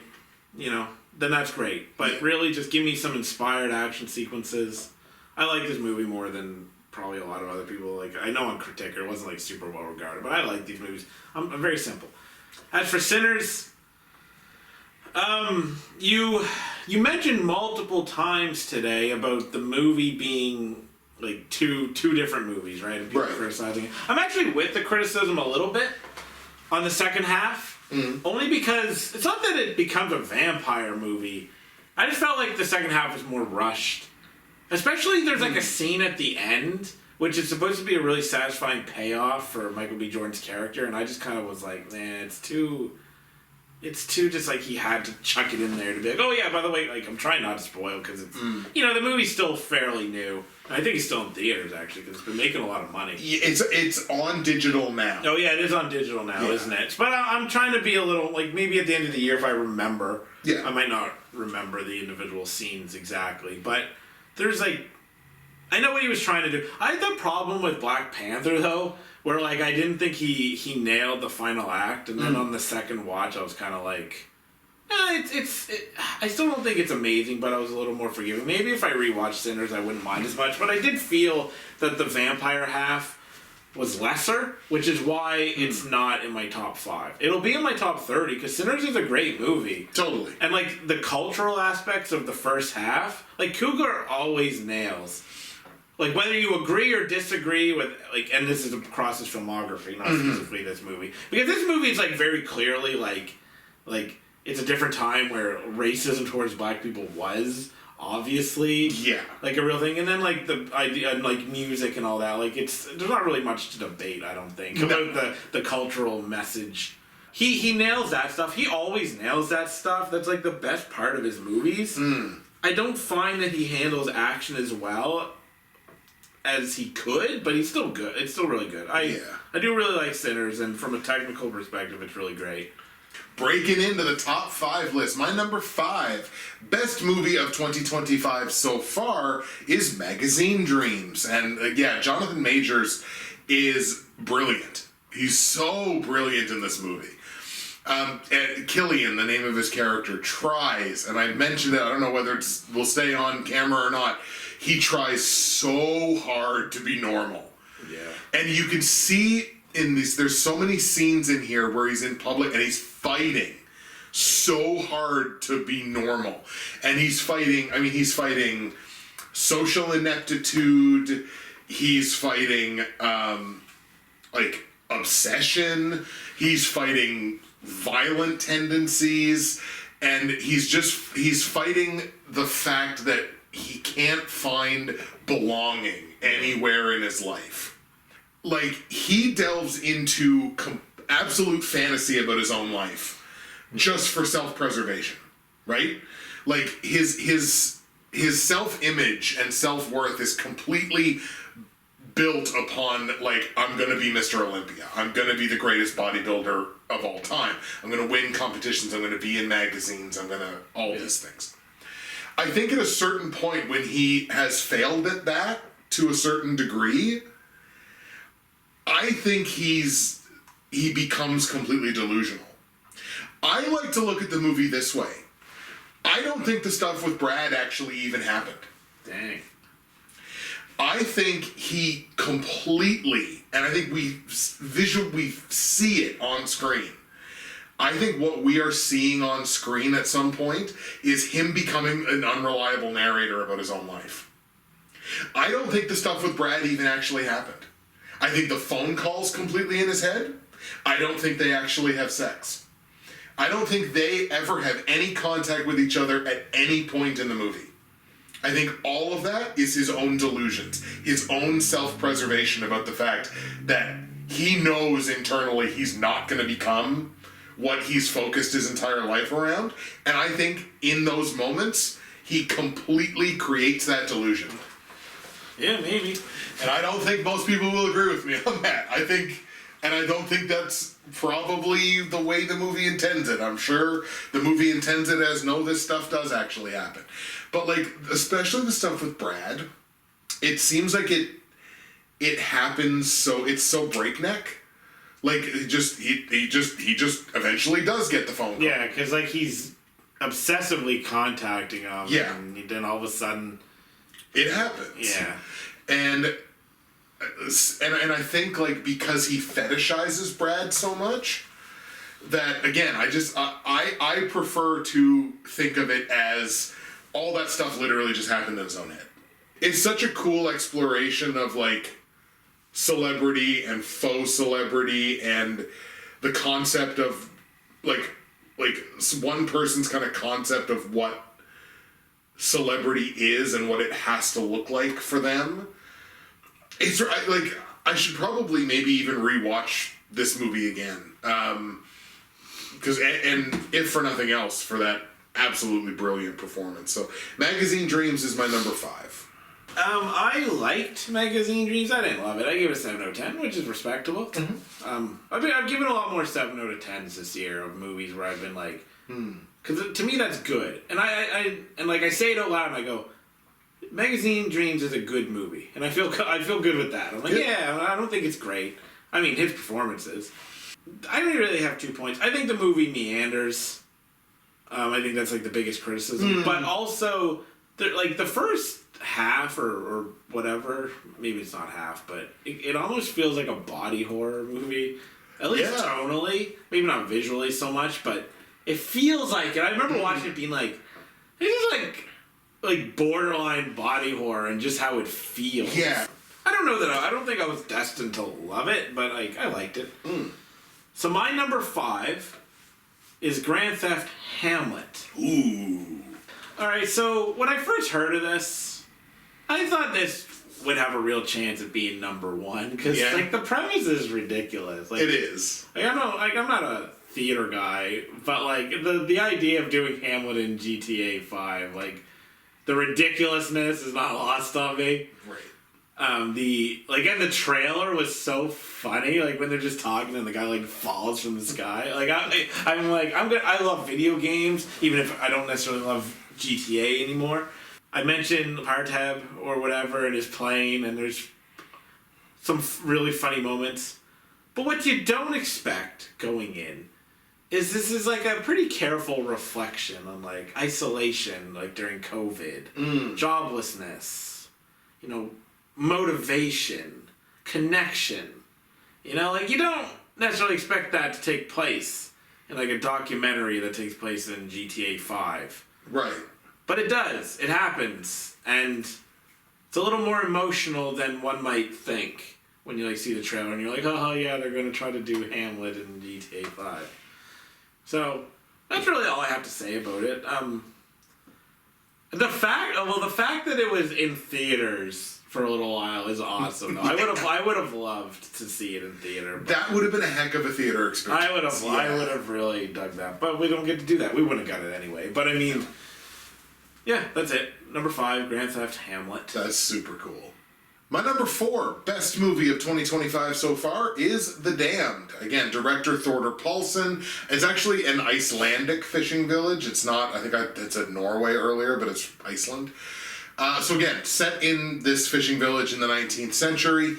then that's great. But really just give me some inspired action sequences. I like this movie more than probably a lot of other people. Like I know I'm critic, it wasn't like super well regarded, but I like these movies. I'm very simple. As for Sinners, you mentioned multiple times today about the movie being like two different movies, right? And people criticizing it. I'm actually with the criticism a little bit on the second half, only because it's not that it becomes a vampire movie. I just felt like the second half was more rushed. Especially there's like a scene at the end, which is supposed to be a really satisfying payoff for Michael B. Jordan's character, and I just kind of was like, man, it's too just like he had to chuck it in there to be like, oh yeah, by the way, like I'm trying not to spoil because it's, the movie's still fairly new. I think it's still in theaters actually because it's been making a lot of money. It's on digital now. Oh yeah, it is on digital now, isn't it? But I'm trying to be a little like maybe at the end of the year if I remember. Yeah. I might not remember the individual scenes exactly, but there's like, I know what he was trying to do. I had the problem with Black Panther though, where like I didn't think he nailed the final act, and then on the second watch I was kind of like, I still don't think it's amazing, but I was a little more forgiving. Maybe if I rewatched Sinners I wouldn't mind as much, but I did feel that the vampire half was lesser, which is why it's not in my top 5. It'll be in my top 30 because Sinners is a great movie. Totally. And like the cultural aspects of the first half, like Cougar always nails. Like whether you agree or disagree with like, and this is across his filmography, not specifically this movie, because this movie is like very clearly like it's a different time where racism towards black people was obviously like a real thing, and then like the idea like music and all that, like there's not really much to debate, I don't think, about the cultural message. He nails that stuff. He always nails that stuff. That's like the best part of his movies. I don't find that he handles action as well as he could, but he's still good. It's still really good. I do really like Sinners, and from a technical perspective, it's really great. Breaking into the top 5 list, my number 5 best movie of 2025 so far is Magazine Dreams, and Jonathan Majors is brilliant. He's so brilliant in this movie. And Killian, the name of his character, tries, and I mentioned it, I don't know whether will stay on camera or not, he tries so hard to be normal. Yeah. And you can see in these, there's so many scenes in here where he's in public and he's fighting so hard to be normal. And he's fighting social ineptitude, he's fighting like obsession, he's fighting violent tendencies, and he's fighting the fact that he can't find belonging anywhere in his life. Like, he delves into absolute fantasy about his own life just for self-preservation, right? Like, his self-image and self-worth is completely built upon, like, I'm gonna be Mr. Olympia. I'm gonna be the greatest bodybuilder of all time. I'm gonna win competitions. I'm gonna be in magazines. I'm gonna all these things. I think at a certain point when he has failed at that to a certain degree, I think he becomes completely delusional. I like to look at the movie this way. I don't think the stuff with Brad actually even happened. Dang. I think he completely, and I think we see it on screen. I think what we are seeing on screen at some point is him becoming an unreliable narrator about his own life. I don't think the stuff with Brad even actually happened. I think the phone call's completely in his head. I don't think they actually have sex. I don't think they ever have any contact with each other at any point in the movie. I think all of that is his own delusions, his own self-preservation about the fact that he knows internally he's not going to become what he's focused his entire life around. And I think in those moments, he completely creates that delusion. Yeah, maybe. And I don't think most people will agree with me on that. I don't think that's probably the way the movie intends it. I'm sure the movie intends it as, no, this stuff does actually happen. But, like, especially the stuff with Brad, it seems like it happens so, it's so breakneck. Like, he just eventually does get the phone call. Yeah, because, like, he's obsessively contacting him. Yeah. And then all of a sudden... It happens. Yeah. And I think, like, because he fetishizes Brad so much, that, again, I prefer to think of it as all that stuff literally just happened in his own head. It's such a cool exploration of, like, celebrity and faux celebrity and the concept of, like one person's kind of concept of what celebrity is and what it has to look like for them. It's like, I should probably maybe even rewatch this movie again, because and if for nothing else, for that absolutely brilliant performance. So Magazine Dreams is my number 5. I liked Magazine Dreams. I didn't love it. I gave it a 7 out of 10, which is respectable. Mm-hmm. I've given a lot more 7 out of 10s this year of movies where I've been like, because to me that's good. And I like, I say it out loud and I go, Magazine Dreams is a good movie, and I feel good with that. I'm like, yeah, I don't think it's great. I mean, his performances. I don't really have 2 points. I think the movie meanders. I think that's like the biggest criticism. But also, like the first half or whatever, maybe it's not half, but it almost feels like a body horror movie. At least tonally, maybe not visually so much, but it feels like it. I remember watching it being like, this is like borderline body horror and just how it feels. Yeah. I don't know that I don't think I was destined to love it, but like I liked it. So my number 5 is Grand Theft Hamlet. Ooh. Alright, so when I first heard of this, I thought this would have a real chance of being number 1, because like the premise is ridiculous. Like, it is. Like, I'm not a theater guy, but like the idea of doing Hamlet in GTA 5, like the ridiculousness is not lost on me. Right. And the trailer was so funny, like when they're just talking and the guy like falls from the sky. Like I love video games, even if I don't necessarily love GTA anymore. I mentioned Parteb or whatever and his plane, and there's some really funny moments. But what you don't expect going in is this is like a pretty careful reflection on like isolation, like during COVID, joblessness, motivation, connection. You know, like, you don't necessarily expect that to take place in, like, a documentary that takes place in GTA 5. Right. But it does. It happens. And it's a little more emotional than one might think when you, like, see the trailer and you're like, oh, yeah, they're going to try to do Hamlet in GTA 5. So, that's really all I have to say about it. The fact that it was in theaters for a little while is awesome. Though. I would have loved to see it in theater. That would have been a heck of a theater experience. I would have really dug that, but we don't get to do that. We wouldn't have got it anyway. But I mean, yeah, that's it. Number 5, Grand Theft Hamlet. That's super cool. My number 4 best movie of 2025 so far is The Damned. Again, director Thorder Paulson. It's actually an Icelandic fishing village. It's not, it said Norway earlier, but it's Iceland. So again, set in this fishing village in the 19th century.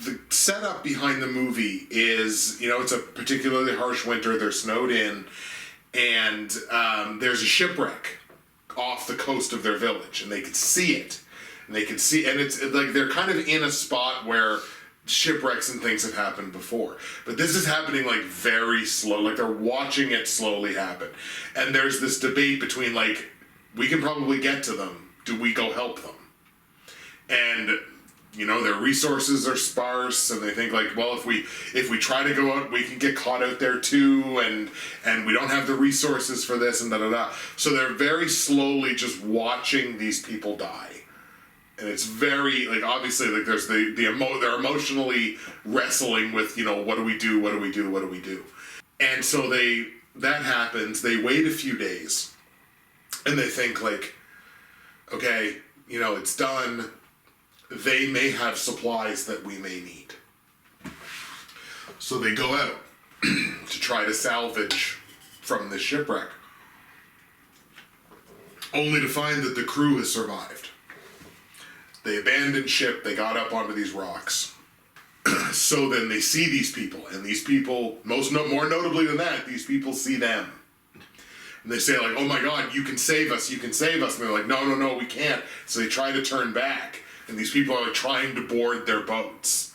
The setup behind the movie is, it's a particularly harsh winter. They're snowed in, and there's a shipwreck off the coast of their village, and they can see it. And it's like they're kind of in a spot where shipwrecks and things have happened before. But this is happening like very slow, like they're watching it slowly happen. And there's this debate between like, we can probably get to them. Do we go help them? And, their resources are sparse, and they think like, well, if we try to go out, we can get caught out there too, and we don't have the resources for this, and da-da-da. So they're very slowly just watching these people die. And it's very, like, obviously, like, there's they're emotionally wrestling with, what do we do, what do we do, what do we do? And so that happens, they wait a few days, and they think, like, okay, it's done, they may have supplies that we may need. So they go out to try to salvage from this shipwreck, only to find that the crew has survived. They abandoned ship, they got up onto these rocks. So then they see these people, and these people, more notably than that, these people see them. And they say like, oh my God, you can save us, you can save us. And they're like, no, we can't. So they try to turn back, and these people are trying to board their boats.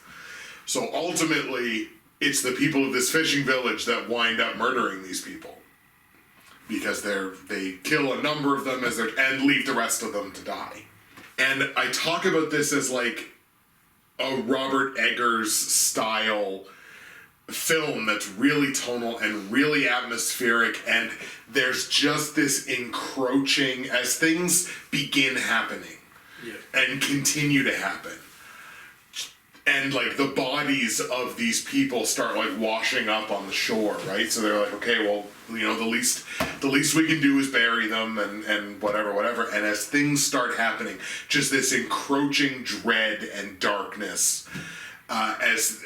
So ultimately, it's the people of this fishing village that wind up murdering these people. Because they kill a number of them and leave the rest of them to die. And I talk about this as like a Robert Eggers style film that's really tonal and really atmospheric, and there's just this encroaching as things begin happening and continue to happen. And like the bodies of these people start like washing up on the shore, right? So they're like, okay, well, the least we can do is bury them and whatever. And as things start happening, just this encroaching dread and darkness, as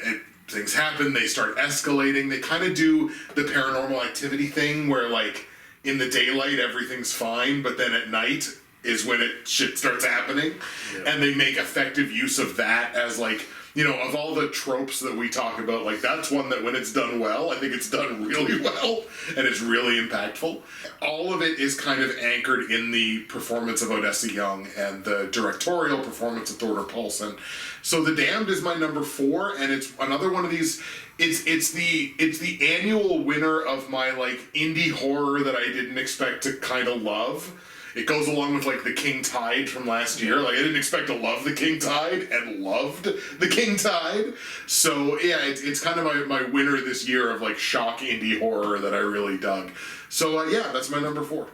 things happen, they start escalating. They kind of do the Paranormal Activity thing where like in the daylight everything's fine, but then at night is when shit starts happening. Yeah. And they make effective use of that as like, of all the tropes that we talk about, like that's one that when it's done well, I think it's done really well and it's really impactful. All of it is kind of anchored in the performance of Odessa Young and the directorial performance of Thorder Paulson. So The Damned is my number 4, and it's another one of these. It's the annual winner of my like indie horror that I didn't expect to kind of love. It goes along with like The King Tide from last year. Like I didn't expect to love The King Tide and loved The King Tide. So yeah, it's kind of my winner this year of like shock indie horror that I really dug. So yeah, that's my number 4.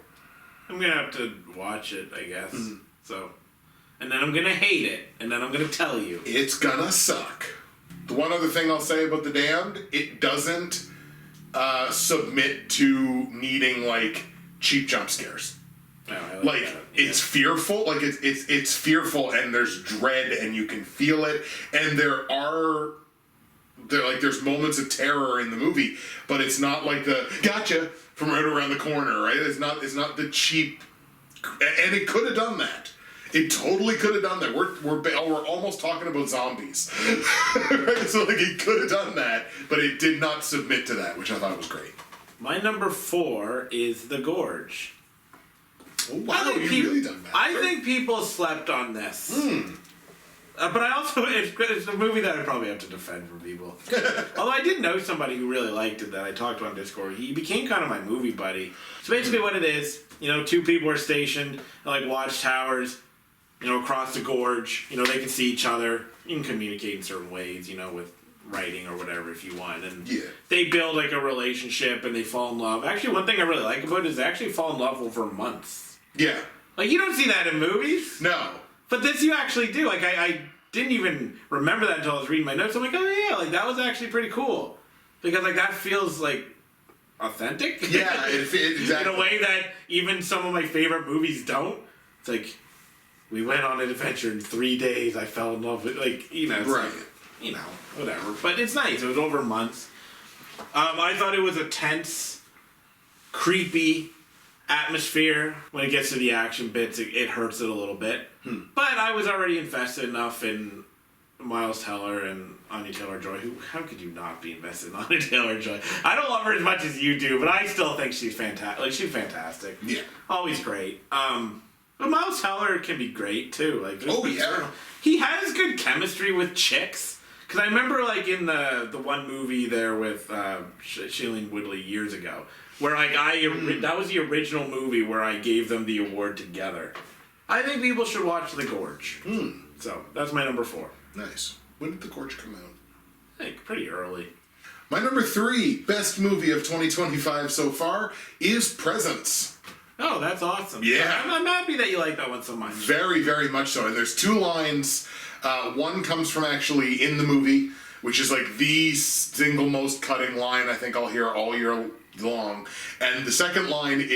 I'm gonna have to watch it, I guess. Mm-hmm. So, and then I'm gonna hate it, and then I'm gonna tell you. It's gonna suck. The one other thing I'll say about The Damned, it doesn't submit to needing like cheap jump scares. No, like it's fearful, like it's fearful, and there's dread, and you can feel it, and there's moments of terror in the movie, but it's not like the gotcha from right around the corner, right? It's not the cheap, and it could have done that. It totally could have done that. We're almost talking about zombies, right? So like it could have done that, but it did not submit to that, which I thought was great. My number 4 is The Gorge. Oh, wow, you really done that. I think people slept on this. But I also, it's a movie that I probably have to defend from people. Although I did know somebody who really liked it that I talked to on Discord. He became kind of my movie buddy. So basically what it is, two people are stationed at watchtowers, across the gorge. They can see each other. You can communicate in certain ways, with writing or whatever if you want. And they build a relationship and they fall in love. Actually, one thing I really like about it is they actually fall in love over months. Yeah. You don't see that in movies. No. But this you actually do. I didn't even remember that until I was reading my notes. I'm like, oh yeah, that was actually pretty cool. Because that feels authentic. Yeah, exactly. In a way that even some of my favorite movies don't. It's we went on an adventure in 3 days. I fell in love with right. Whatever. But it's nice. It was over months. I thought it was a tense, creepy atmosphere. When it gets to the action bits, it hurts it a little bit. But I was already invested enough in Miles Teller and Anya Taylor-Joy. How could you not be invested in Anya Taylor-Joy? I don't love her as much as you do, but I still think she's fantastic. She's fantastic. Yeah. Always great. But Miles Teller can be great too. Yeah. He has good chemistry with chicks. Because I remember in the one movie there with Shailene Woodley years ago, where that was the original movie where I gave them the award together. I think people should watch The Gorge. So that's my number 4. Nice. When did The Gorge come out? I think pretty early. My number 3 best movie of 2025 so far is Presents. Oh, that's awesome. Yeah. I'm happy that you like that one so much. Very, very much so. And there's 2 lines. One comes from actually in the movie, which is the single most cutting line I think I'll hear all year long. And the second line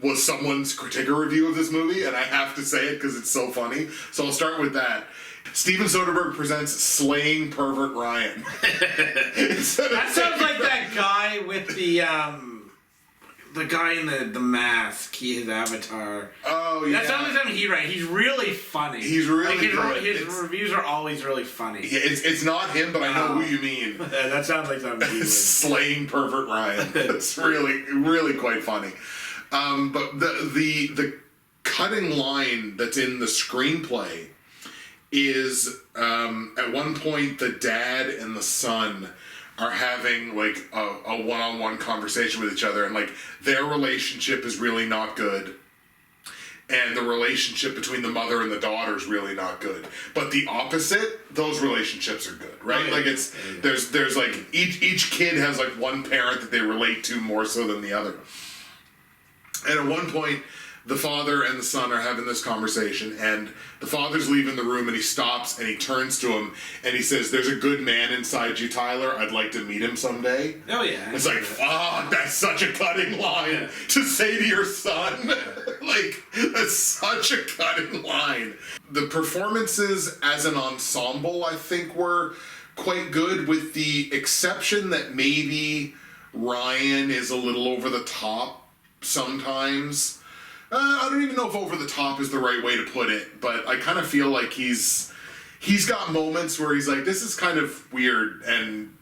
was someone's critic review of this movie, and I have to say it because it's so funny. So I'll start with that. Steven Soderbergh presents Slaying Pervert Ryan. That sounds like that guy with the guy in the mask, his avatar. Oh, yeah. That sounds like something he writes. He's really funny. He's really good. His reviews are always really funny. Yeah, it's not him, but I know who you mean. That sounds like something he would. Slaying Pervert Ryan. It's really, really quite funny. But the cutting line that's in the screenplay is at one point the dad and the son are having a one-on-one conversation with each other, and their relationship is really not good, and the relationship between the mother and the daughter is really not good. But the opposite, those relationships are good, right? Oh, yeah. There's each kid has one parent that they relate to more so than the other. And at one point, the father and the son are having this conversation, and the father's leaving the room, and he stops, and he turns to him, and he says, "There's a good man inside you, Tyler. I'd like to meet him someday." Oh, yeah. It's fuck, that's such a cutting line to say to your son. That's such a cutting line. The performances as an ensemble, I think, were quite good, with the exception that maybe Ryan is a little over the top sometimes. I don't even know if over the top is the right way to put it, but I kind of feel like he's got moments where he's this is kind of weird, and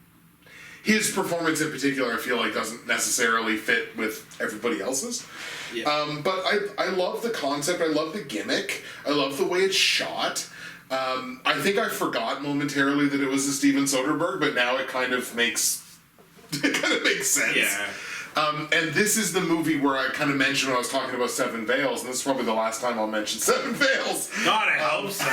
his performance in particular I feel doesn't necessarily fit with everybody else's. Yeah. But I love the concept, I love the gimmick, I love the way it's shot. I think I forgot momentarily that it was a Steven Soderbergh, but now it kind of makes sense. Yeah. And this is the movie where I kind of mentioned when I was talking about Seven Veils, and this is probably the last time I'll mention Seven Veils. God, I hope so.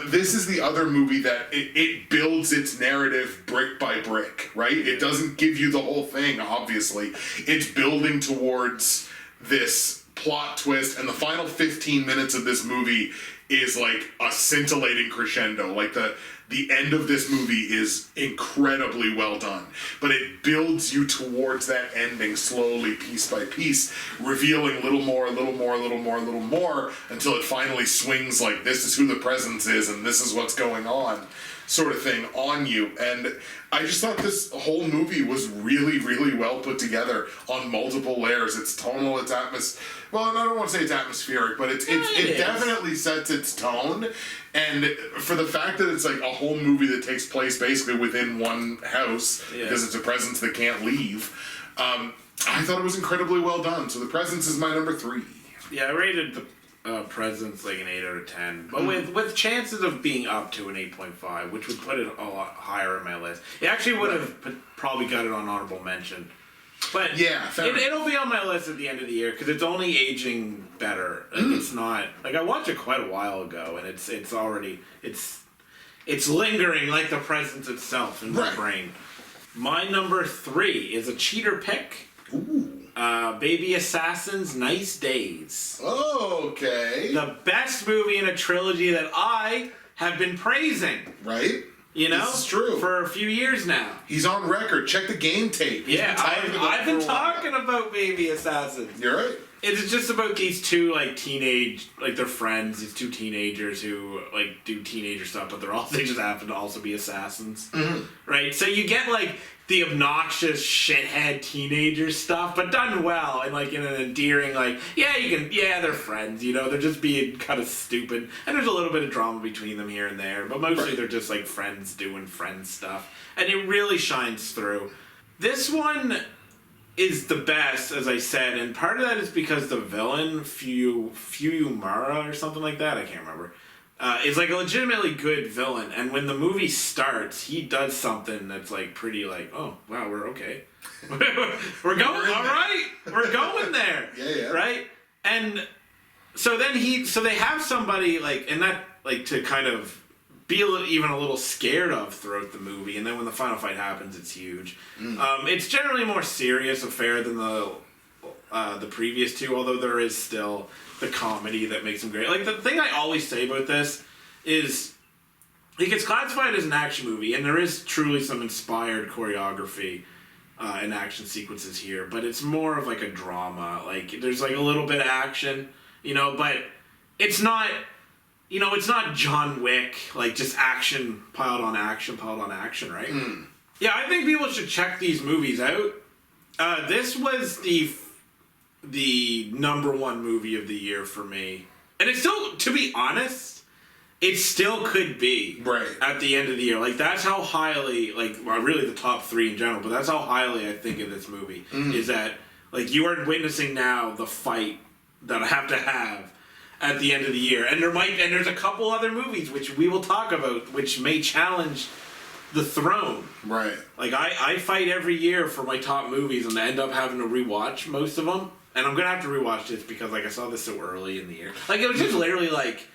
This is the other movie that it builds its narrative brick by brick, right? It doesn't give you the whole thing, obviously. It's building towards this plot twist, and the final 15 minutes of this movie is a scintillating crescendo. The end of this movie is incredibly well done, but it builds you towards that ending slowly, piece by piece, revealing little more, until it finally swings this is who the presence is and this is what's going on, sort of thing, on you. And I just thought this whole movie was really, really well put together on multiple layers. It's tonal, it's well, I don't want to say it's atmospheric, but it definitely sets its tone. And for the fact that it's a whole movie that takes place basically within one house, because it's a presence that can't leave, I thought it was incredibly well done. So The Presence is my number 3. Yeah, I rated Presence like an 8 out of 10, but with chances of being up to an 8.5, which would put it a lot higher in my list. It actually would have probably got it on honorable mention, but Yeah, it'll be on my list at the end of the year because it's only aging better. Like it's not like I watched it quite a while ago, and it's already it's lingering like the Presence itself in my brain. My number 3 is a cheater pick. Ooh. Baby Assassins, Nice Days. Okay. The best movie in a trilogy that I have been praising. Right? You know? This is true. For a few years now. He's on record. Check the game tape. I've been talking about Baby Assassins. You're right. It's just about these two, like, they're friends, these two teenagers who, like, do teenager stuff, but they just happen to also be assassins. Mm-hmm. Right? So you get, like, the obnoxious shithead teenager stuff, but done well, and, like, in an endearing, like, they're friends, you know, they're just being kind of stupid, and there's a little bit of drama between them here and there, but mostly they're just, like, friends doing friend stuff, and it really shines through. This one is the best, as I said, and part of that is because the villain, Fuyumara or something like that, I can't remember, is like a legitimately good villain, and when the movie starts, he does something that's like pretty like, oh wow, we're okay. We're going, alright, we're going there. Yeah. Right? And so then they have somebody like, and that like to kind of be even a little scared of throughout the movie, and then when the final fight happens, it's huge. It's generally a more serious affair than the previous two, although there is still the comedy that makes them great. Like the thing I always say about this is, like, it's classified as an action movie, and there is truly some inspired choreography and action sequences here, but it's more of like a drama. Like there's like a little bit of action, you know, but it's not. You know, it's not John Wick, like just action piled on action, right? Yeah, I think people should check these movies out. This was the number 1 movie of the year for me. And it's still, to be honest, it still could be at the end of the year. Like, that's how highly, like, well, really the top 3 in general, but that's how highly I think of this movie. Is that, like, you are witnessing now the fight that I have to have at the end of the year, and there's a couple other movies which we will talk about which may challenge the throne. Right. Like I fight every year for my top movies, and I end up having to rewatch most of them, and I'm gonna have to rewatch this because like I saw this so early in the year. Like it was just literally like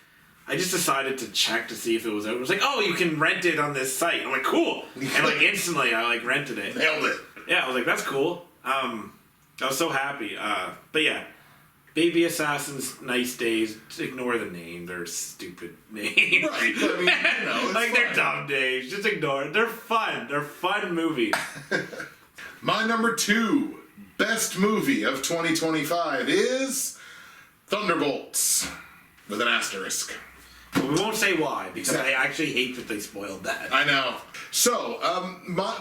I just decided to check to see if it was out. It was like, oh, you can rent it on this site. I'm like, cool, and like instantly I like rented it. Nailed it. Yeah, I was like, that's cool. I was so happy. But yeah. Baby Assassins, Nice Days. Just ignore the name. They're stupid names. Right. I mean, you know, like, fun. they're dumb names. Just ignore it. They're fun. They're fun movies. My number 2 best movie of 2025 is Thunderbolts, with an asterisk. But we won't say why, because I actually hate that they spoiled that. I know. So,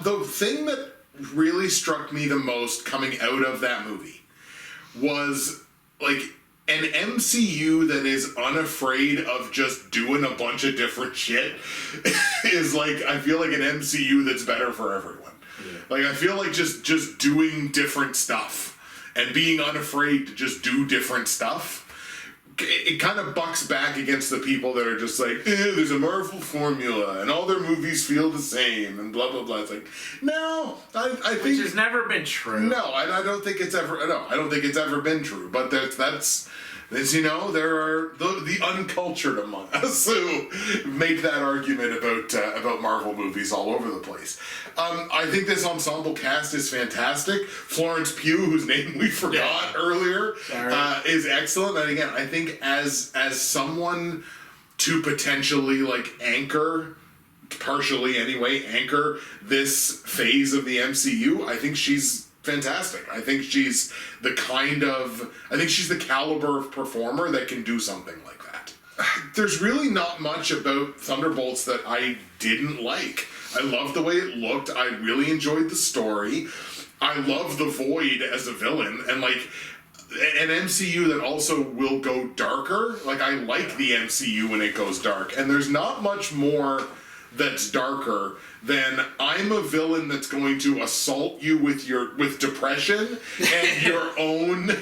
the thing that really struck me the most coming out of that movie was, like, an MCU that is unafraid of just doing a bunch of different shit is, like, I feel like an MCU that's better for everyone. Yeah. Like, I feel like just doing different stuff and being unafraid to just do different stuff, it kind of bucks back against the people that are just like, there's a Marvel formula and all their movies feel the same and blah blah blah. It's like, no, I think which has never been true. No, I don't think it's ever. No, I don't think it's ever been true. But that's you know, there are the uncultured among us who make that argument about Marvel movies all over the place. I think this ensemble cast is fantastic. Florence Pugh, whose name we forgot earlier, is excellent. And again, I think as someone to potentially like partially anyway, anchor this phase of the MCU, I think she's fantastic. I think she's the caliber of performer that can do something like that. There's really not much about Thunderbolts that I didn't like. I loved the way it looked. I really enjoyed the story. I love the Void as a villain, and like an MCU that also will go darker. Like, I like the MCU when it goes dark, and there's not much more that's darker than I'm a villain that's going to assault you with depression and your own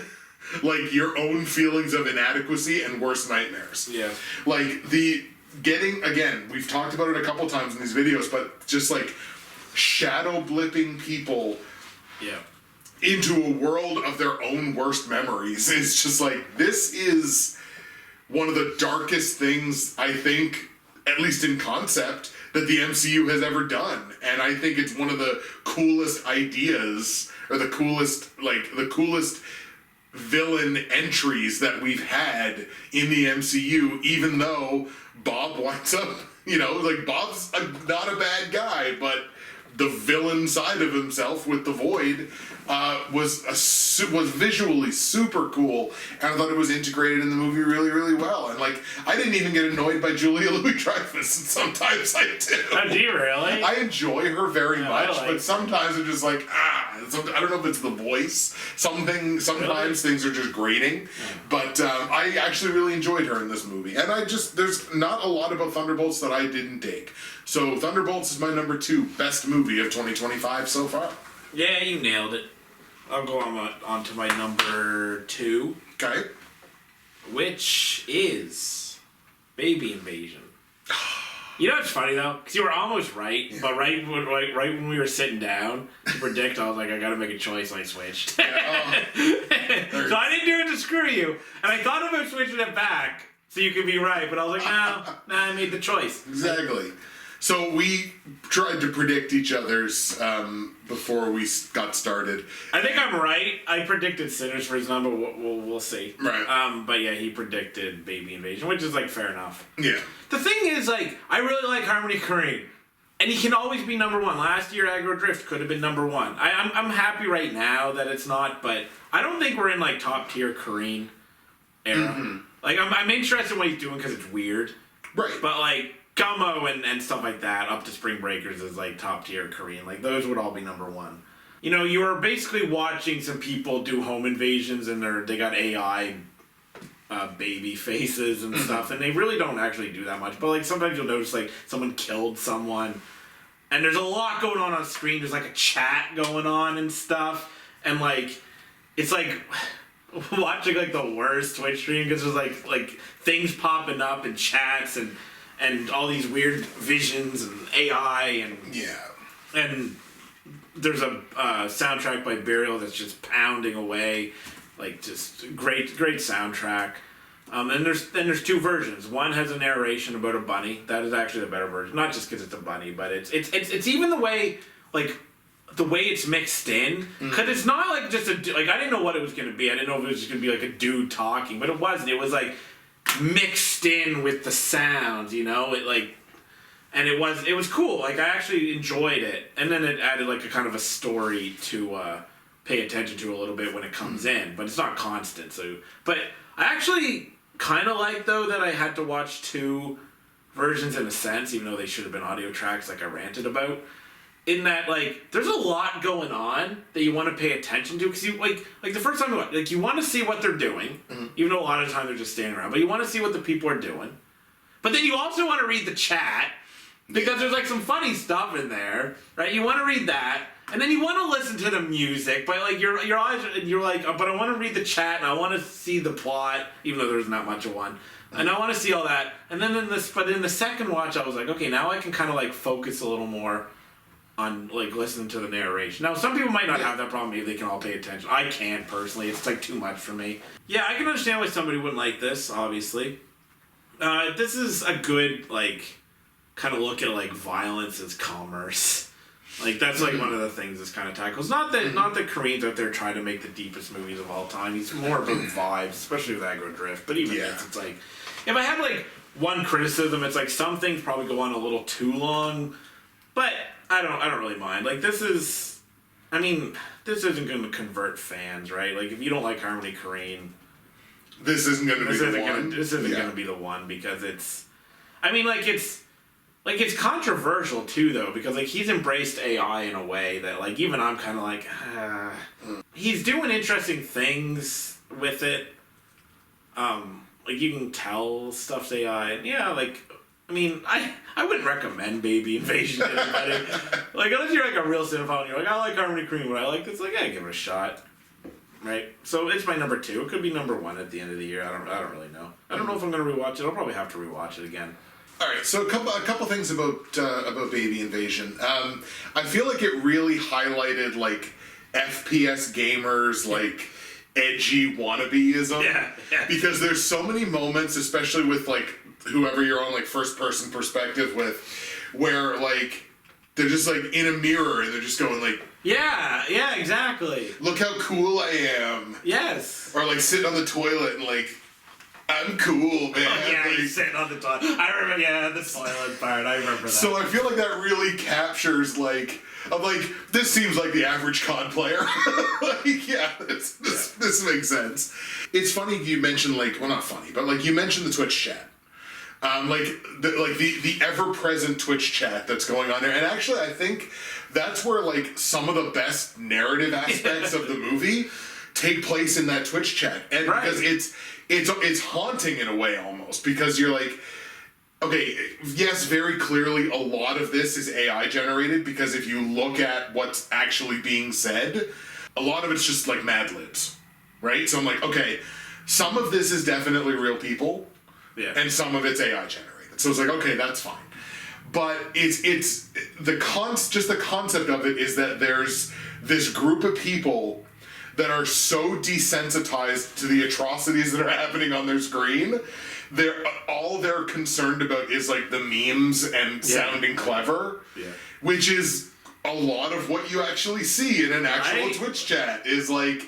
like your own feelings of inadequacy and worst nightmares. Yeah. Like the getting, again, we've talked about it a couple times in these videos, but just like shadow blipping people Yeah. into a world of their own worst memories is just like, this is one of the darkest things, I think, at least in concept, that the MCU has ever done. And I think it's one of the coolest ideas, or the coolest villain entries that we've had in the MCU, even though Bob winds up, like Bob's not a bad guy, but the villain side of himself with the Void was visually super cool, and I thought it was integrated in the movie really, really well. And like, I didn't even get annoyed by Julia Louis-Dreyfus, and sometimes I do. Oh, do you really? I enjoy her very much, like but sometimes I'm just like, I don't know if it's the voice. Sometimes things are just grating, but I actually really enjoyed her in this movie. And there's not a lot about Thunderbolts that I didn't dig. So Thunderbolts is my number 2 best movie of 2025 so far. Yeah, you nailed it. I'll go on to my number 2. Okay. Which is Baby Invasion. You know what's funny though? Because you were almost right, but right when we were sitting down to predict, I was like, I gotta make a choice, and I switched. So I didn't do it to screw you, and I thought about switching it back so you could be right, but I was like, no, I made the choice. Exactly. So we tried to predict each other's before we got started. I think I'm right. I predicted Sinners for his number. We'll see. Right. But yeah, he predicted Baby Invasion, which is like fair enough. Yeah. The thing is, like, I really like Harmony Korine, and he can always be number 1. Last year, Aggro Drift could have been number 1. I'm happy right now that it's not, but I don't think we're in like top tier Korine era. Mm-hmm. Like, I'm interested in what he's doing because it's weird. Right. But like Gummo and stuff like that, up to Spring Breakers is like top tier Korean. Like those would all be number 1. You are basically watching some people do home invasions, and they got AI baby faces and stuff, and they really don't actually do that much. But like sometimes you'll notice like someone killed someone, and there's a lot going on screen. There's like a chat going on and stuff, and like it's like watching like the worst Twitch stream because there's like things popping up and chats and all these weird visions and AI and there's a soundtrack by Burial that's just pounding away, like just great soundtrack. And there's 2 versions. One has a narration about a bunny. That is actually the better version, not just because it's a bunny, but it's even the way it's mixed in, because it's not like just I didn't know what it was gonna be. I didn't know if it was just gonna be like a dude talking, but it wasn't. It was like mixed in with the sounds, and it was cool. Like I actually enjoyed it, and then it added like a kind of a story to pay attention to a little bit when it comes in, but it's not constant. So, but I actually kind of like though that I had to watch 2 versions in a sense, even though they should have been audio tracks, like I ranted about. In that, like, there's a lot going on that you want to pay attention to, because you like the first time you want to see what they're doing, even though a lot of the time they're just standing around, but you want to see what the people are doing. But then you also want to read the chat, because there's like some funny stuff in there, right? You want to read that, and then you want to listen to the music, but like your eyes, you're like, but I want to read the chat and I want to see the plot, even though there's not much of one, and I want to see all that. And then in the second watch, I was like, okay, now I can kind of like focus a little more on like listening to the narration. Now some people might not have that problem. Maybe they can all pay attention. I can't personally. It's like too much for me. Yeah, I can understand why somebody wouldn't like this. Obviously, this is a good like kind of look at like violence as commerce. Like that's like one of the things this kind of tackles. Not that Koreans out there trying to make the deepest movies of all time. He's more about vibes, especially with Aggro Drift. But even this, it's like if I had like one criticism, it's like some things probably go on a little too long, but I don't really mind. Like this isn't going to convert fans, right? Like if you don't like Harmony Korine, this isn't going to be the one. This isn't going to be the one, because it's controversial too, though, because like he's embraced AI in a way that like even I'm kind of like he's doing interesting things with it. Like you can tell stuff's AI, and I wouldn't recommend Baby Invasion to anybody. Like, unless you're like a real cinephile and you're like, I like Harmony Korine, but I like this, like, yeah, give it a shot. right? So it's my number 2. It could be number 1 at the end of the year. I don't really know. I don't know if I'm gonna rewatch it. I'll probably have to rewatch it again. All right, so a couple things about Baby Invasion. I feel like it really highlighted like FPS gamers like edgy wannabeism. Yeah. Because there's so many moments, especially with like whoever you're on like first person perspective with, where like they're just like in a mirror and they're just going like, yeah, exactly. look how cool I am. Yes. Or like sitting on the toilet and like, I'm cool, man. Oh, yeah, like, he's sitting on the toilet. I remember, the toilet part. I remember that. So I feel like that really captures like, I'm like, this seems like the average COD player. Like, yeah, this makes sense. It's funny you mentioned like, well, not funny, but like you mentioned the Twitch chat. Like the ever-present Twitch chat that's going on there, and actually I think that's where like some of the best narrative aspects of the movie take place in that Twitch chat, and because it's haunting in a way almost, because you're like, okay, yes, very clearly a lot of this is AI generated, because if you look at what's actually being said, a lot of it's just like Mad Libs, right? So I'm like, okay, some of this is definitely real people. Yeah. And some of it's AI generated. So it's like, okay, that's fine. But it's the concept of it is that there's this group of people that are so desensitized to the atrocities that are happening on their screen. All they're concerned about is like the memes and sounding clever. Yeah. Which is a lot of what you actually see in an actual Twitch chat is like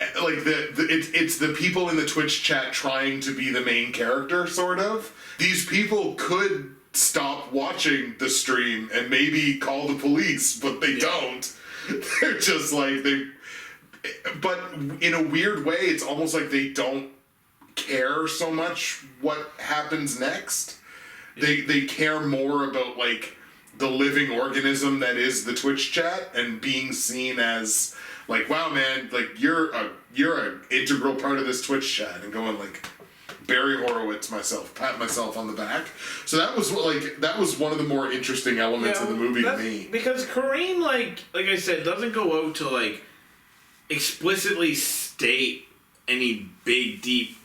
it's the people in the Twitch chat trying to be the main character, sort of. These people could stop watching the stream and maybe call the police, but they don't. They're just like but in a weird way, it's almost like they don't care so much what happens next. They care more about like the living organism that is the Twitch chat and being seen as like, wow, man, like you're an integral part of this Twitch chat, and going like, Barry Horowitz myself, pat myself on the back. So that was one of the more interesting elements of the movie to me. Because Kareem, like I said, doesn't go out to like explicitly state any big deep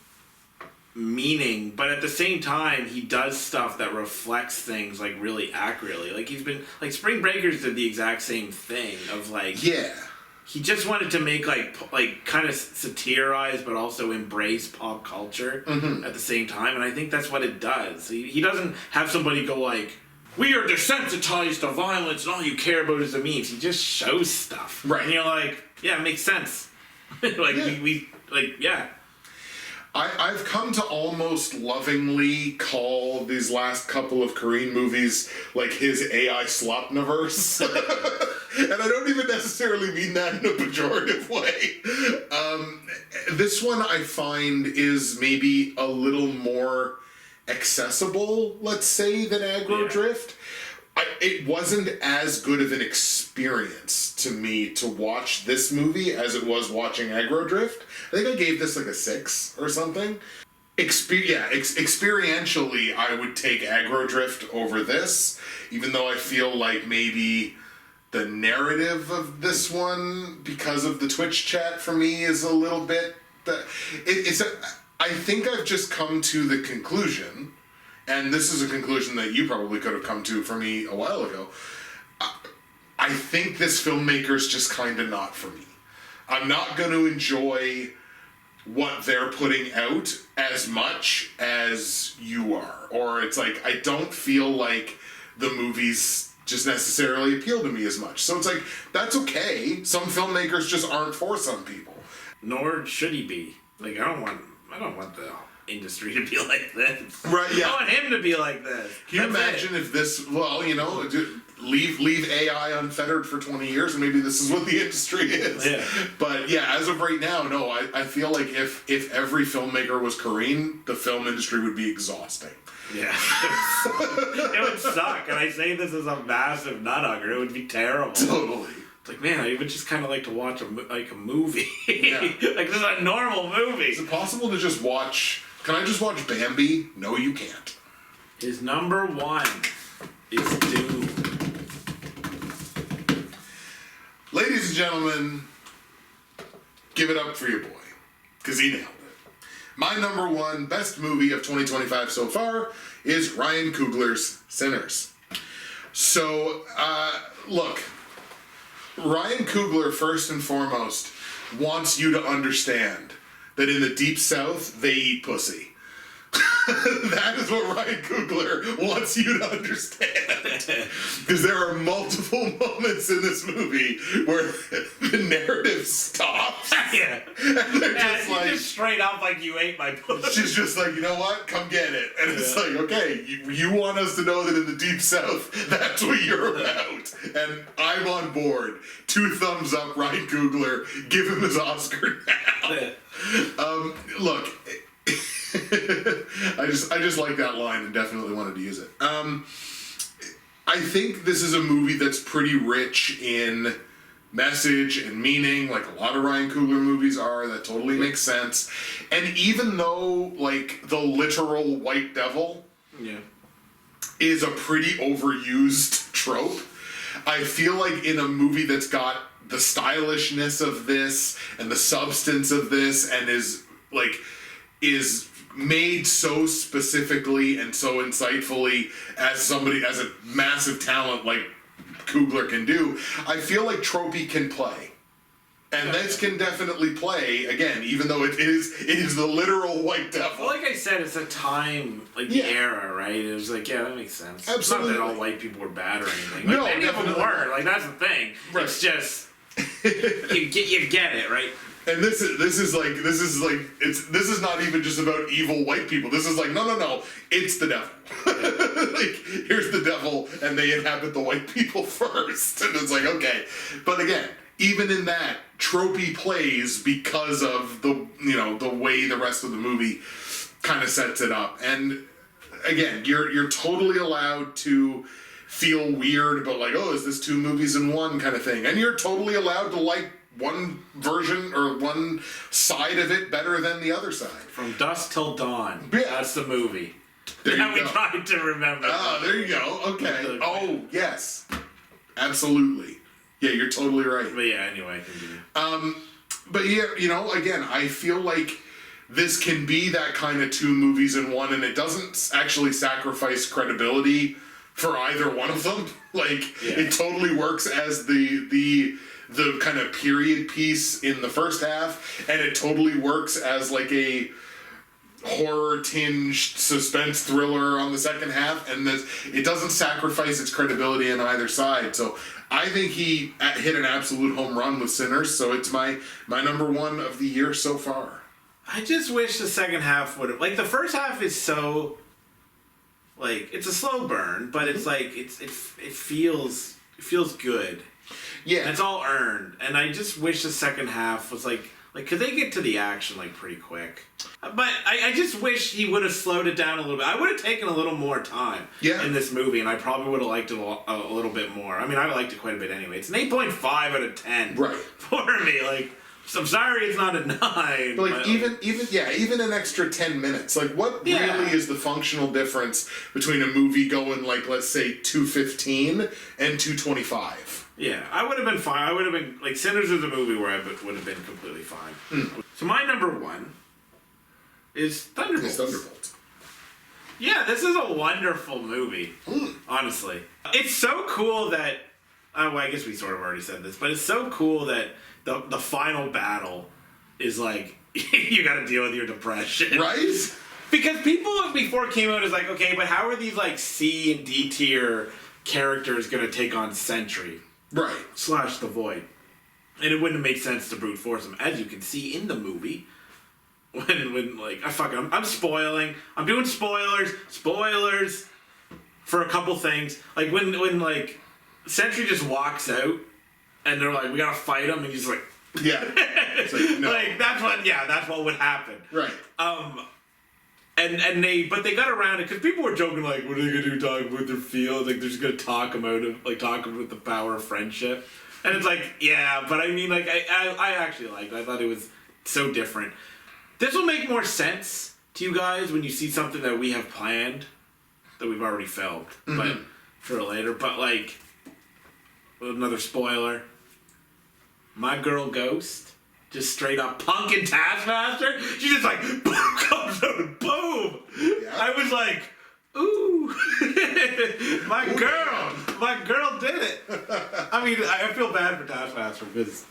meaning, but at the same time he does stuff that reflects things like really accurately. Like he's been like Spring Breakers did the exact same thing of like he just wanted to make like kind of satirize but also embrace pop culture at the same time, and I think that's what it does. He doesn't have somebody go like, we are desensitized to violence and all you care about is the memes. He just shows stuff. Right. And you're like, yeah, it makes sense. we I've come to almost lovingly call these last couple of Korean movies like his AI Slopniverse. And I don't even necessarily mean that in a pejorative way. This one I find is maybe a little more accessible, let's say, than Aggro Drift. It wasn't as good of an experience to me to watch this movie as it was watching Aggro Drift. I think I gave this like a 6 or something. Experientially, I would take Aggro Drift over this, even though I feel like maybe the narrative of this one, because of the Twitch chat for me, is a little bit... I think I've just come to the conclusion, and this is a conclusion that you probably could have come to for me a while ago. I think this filmmaker's just kind of not for me. I'm not going to enjoy what they're putting out as much as you are. Or it's like, I don't feel like the movies just necessarily appeal to me as much. So it's like, that's okay. Some filmmakers just aren't for some people. Nor should he be. Like, I don't want the industry to be like this. Right, yeah. I want him to be like this. Can you imagine if this, well, you know, leave AI unfettered for 20 years and maybe this is what the industry is. Yeah. But yeah, as of right now, no, I feel like if every filmmaker was Korean, the film industry would be exhausting. Yeah. It would suck, and I say this as a massive nuthugger. It would be terrible. Totally. It's like, man, I would just kind of like to watch a movie. Yeah. Like, this is a normal movie. Is it possible to just watch... Can I just watch Bambi? No, you can't. His number 1 is Dune. Ladies and gentlemen, give it up for your boy, because he nailed it. My number one best movie of 2025 so far is Ryan Coogler's Sinners. So, look, Ryan Coogler, first and foremost, wants you to understand that in the Deep South, they eat pussy. That is what Ryan Coogler wants you to understand. Because there are multiple moments in this movie where the narrative stops. Yeah. And they're just like, just straight up like, you ate my pussy. she's just like, you know what? Come get it. And it's like, okay, you want us to know that in the Deep South, that's what you're about. And I'm on board. 2 thumbs up, Ryan Coogler. Give him his Oscar now. Look, I just like that line and definitely wanted to use it. I think this is a movie that's pretty rich in message and meaning, like a lot of Ryan Coogler movies are. That totally makes sense. And even though, like, the literal white devil is a pretty overused trope, I feel like in a movie that's got the stylishness of this and the substance of this and is made so specifically and so insightfully as a massive talent like Coogler can do, I feel like tropey can play. And this can definitely play, again, even though it is the literal white devil. Well, like I said, it's a time, like the era, right? It was like, yeah, that makes sense. Absolutely. It's not that all white people were bad or anything. Like, No, many of them weren't. Like, that's the thing. Right. It's just, you get it, right? And this is not even just about evil white people. This is like, no, it's the devil. Like, here's the devil, and they inhabit the white people first. And it's like, okay. But again, even in that, tropey plays because of the way the rest of the movie kind of sets it up. And again, you're totally allowed to feel weird about, like, oh, is this 2 movies in one kind of thing. And you're totally allowed to like one version or one side of it better than the other side. From Dusk Till Dawn. Yeah. That's the movie. There that you we go. tried to remember. Ah, there you go. Okay. Oh, yes. Absolutely. Yeah, you're totally right. But yeah, anyway, continue. But yeah, again, I feel like this can be that kind of 2 movies in one, and it doesn't actually sacrifice credibility for either one of them. Like, it totally works as the kind of period piece in the first half, and it totally works as like a horror tinged suspense thriller on the second half, and it doesn't sacrifice its credibility on either side. So I think he hit an absolute home run with Sinners, so it's my number one of the year so far. I just wish the second half would have, like, the first half is so, like, it's a slow burn, but it's like it feels good. Yeah, And it's all earned, and I just wish the second half was like, could they get to the action like pretty quick? But I just wish he would have slowed it down a little bit. I would have taken a little more time in this movie, and I probably would have liked it a little bit more. I mean, I liked it quite a bit anyway. It's an 8.5 out of 10 for me. Like, so I'm sorry it's not a 9. But like, even an extra 10 minutes. Like, what really is the functional difference between a movie going, like, let's say 2:15 and 2:25? Yeah, I would have been fine. I would have been, like, Sinners is a movie where I would have been completely fine. So my number one is Thunderbolts. It's Thunderbolts. Yeah, this is a wonderful movie, honestly. It's so cool that, well, I guess we sort of already said this, but it's so cool that the final battle is like, you gotta deal with your depression. Right? Because people before it came out is like, okay, but how are these like C and D tier characters gonna take on Sentry? Right. / the Void. And it wouldn't have made sense to brute force them, as you can see in the movie. When like, I'm spoiling. I'm doing spoilers for a couple things. Like when like Sentry just walks out and they're like, we gotta fight him, and he's like, yeah. It's like, no. Like that's what would happen. Right. And they got around it because people were joking like, what are they gonna do? Talk about their feelings? Like they're just gonna talk them out of, like, talk them with the power of friendship. And it's like, yeah, but I mean, like, I actually liked it. I thought it was so different. This will make more sense to you guys when you see something that we have planned, that we've already filmed, but for later. But like, another spoiler. My girl Ghost just straight up punking Taskmaster. She just like boom comes out and boom. Yeah. I was like, ooh, my girl did it. I mean, I feel bad for Taskmaster because,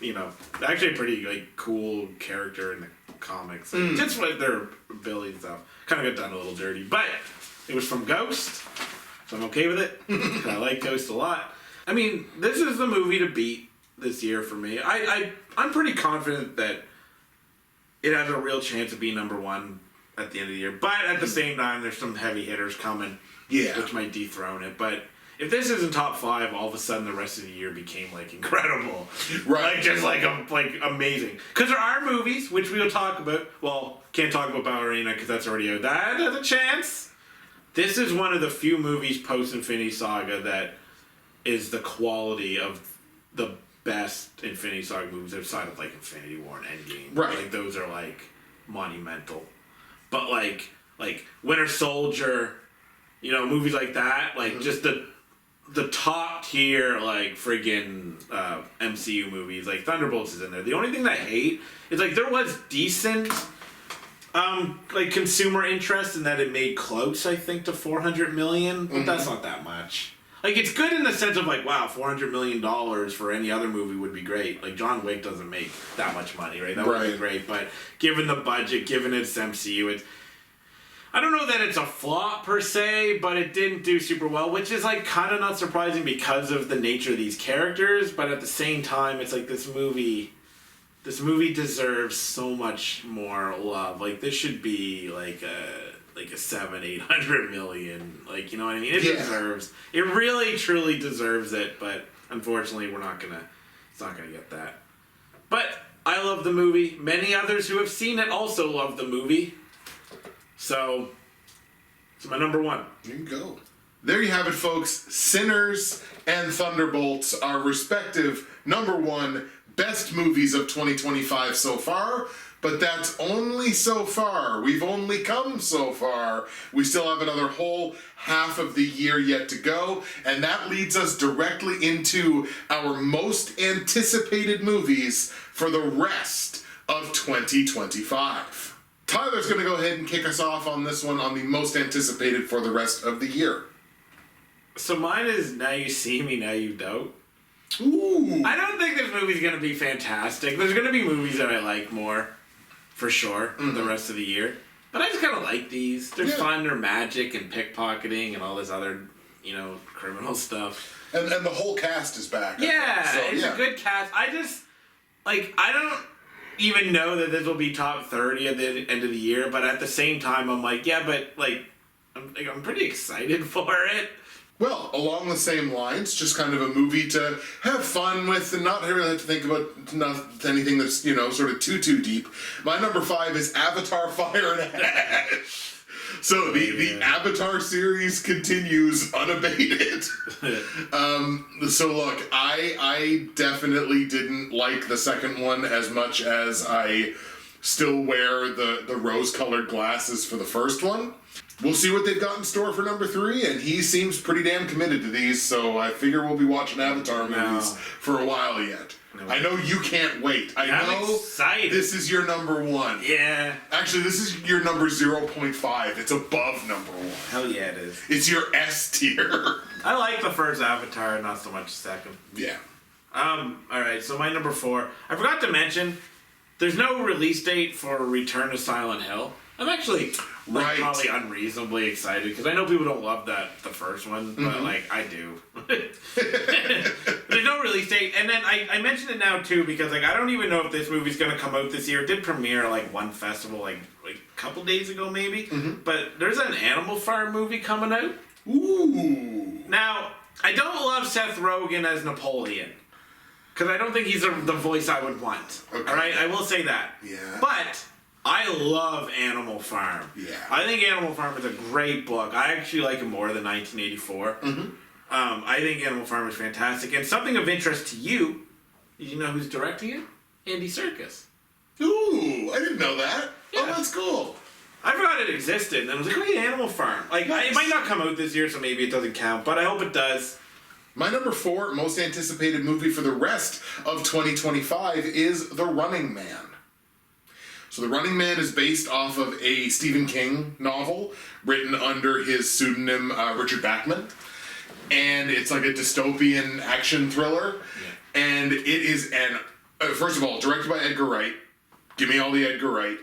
you know, actually a pretty like cool character in the comics. Like, just with their ability and stuff. Kind of got done a little dirty, but it was from Ghost, so I'm okay with it. I like Ghost a lot. I mean, this is the movie to beat this year for me. I'm pretty confident that it has a real chance of being number one at the end of the year. But at the same time, there's some heavy hitters coming, which might dethrone it. But if this isn't top 5, all of a sudden the rest of the year became like incredible, Right? Like just like amazing. Because there are movies which we'll talk about. Well, can't talk about Ballerina because that's already out. That has a chance. This is one of the few movies post Infinity Saga that is the quality of the best Infinity Saga movies outside of like Infinity War and Endgame. Right. Like those are like monumental. But like Winter Soldier, you know, movies like that, like just the top tier like friggin' MCU movies, like Thunderbolts is in there. The only thing that I hate is like there was decent like consumer interest in that it made close, I think, to $400 million, but that's not that much. Like, it's good in the sense of, like, wow, $400 million for any other movie would be great. Like, John Wick doesn't make that much money, right? That would be great, but given the budget, given its MCU, I don't know that it's a flop per se, but it didn't do super well, which is, like, kind of not surprising because of the nature of these characters, but at the same time, it's like this movie deserves so much more love. Like, this should be, like a 700-800 million, like, you know what I mean? It deserves, it really truly deserves it, but unfortunately it's not gonna get that. But I love the movie. Many others who have seen it also love the movie. So it's my number one. There you go. There you have it, folks. Sinners and Thunderbolts are respective number one best movies of 2025 so far. But that's only so far. We've only come so far. We still have another whole half of the year yet to go. And that leads us directly into our most anticipated movies for the rest of 2025. Tyler's going to go ahead and kick us off on this one on the most anticipated for the rest of the year. So mine is Now You See Me, Now You Don't. Ooh. I don't think this movie's going to be fantastic. There's going to be movies that I like more. For sure, the rest of the year. But I just kind of like these. They're fun, they're magic and pickpocketing and all this other, you know, criminal stuff. And the whole cast is back. Yeah, it's a good cast. I just, like, I don't even know that this will be top 30 at the end of the year, but at the same time, I'm like, yeah, but, like, I'm pretty excited for it. Well, along the same lines, just kind of a movie to have fun with and not really have to think about anything that's, you know, sort of too deep. My number 5 is Avatar: Fire and Ash. So the Avatar series continues unabated. So look, I definitely didn't like the second one as much as I still wear the rose-colored glasses for the first one. We'll see what they've got in store for number 3, and he seems pretty damn committed to these, so I figure we'll be watching Avatar movies for a while yet. I know you can't wait. I'm excited. This is your number 1. Yeah. Actually, this is your number 0.5. It's above number 1. Hell yeah, it is. It's your S tier. I like the first Avatar, not so much the second. Yeah. Alright, so my number 4. I forgot to mention, there's no release date for Return to Silent Hill. I'm actually probably unreasonably excited because I know people don't love the first one, but like I do. There's no release date, and then I mentioned it now too because like I don't even know if this movie's gonna come out this year. It did premiere like one festival like a couple days ago maybe, but there's an Animal Farm movie coming out. Ooh. Now I don't love Seth Rogen as Napoleon. Because I don't think he's the voice I would want. Okay. All right, I will say that. Yeah. But I love Animal Farm. Yeah. I think Animal Farm is a great book. I actually like it more than 1984. I think Animal Farm is fantastic. And something of interest to you, did you know who's directing it? Andy Serkis. Ooh, I didn't know that. Yeah. Oh, that's cool. I forgot it existed, and I was like, oh yeah, Animal Farm. Like, it might not come out this year, so maybe it doesn't count, but I hope it does. My number 4 most anticipated movie for the rest of 2025 is The Running Man. So The Running Man is based off of a Stephen King novel written under his pseudonym Richard Bachman. And it's like a dystopian action thriller. Yeah. And it is first of all, directed by Edgar Wright. Give me all the Edgar Wright.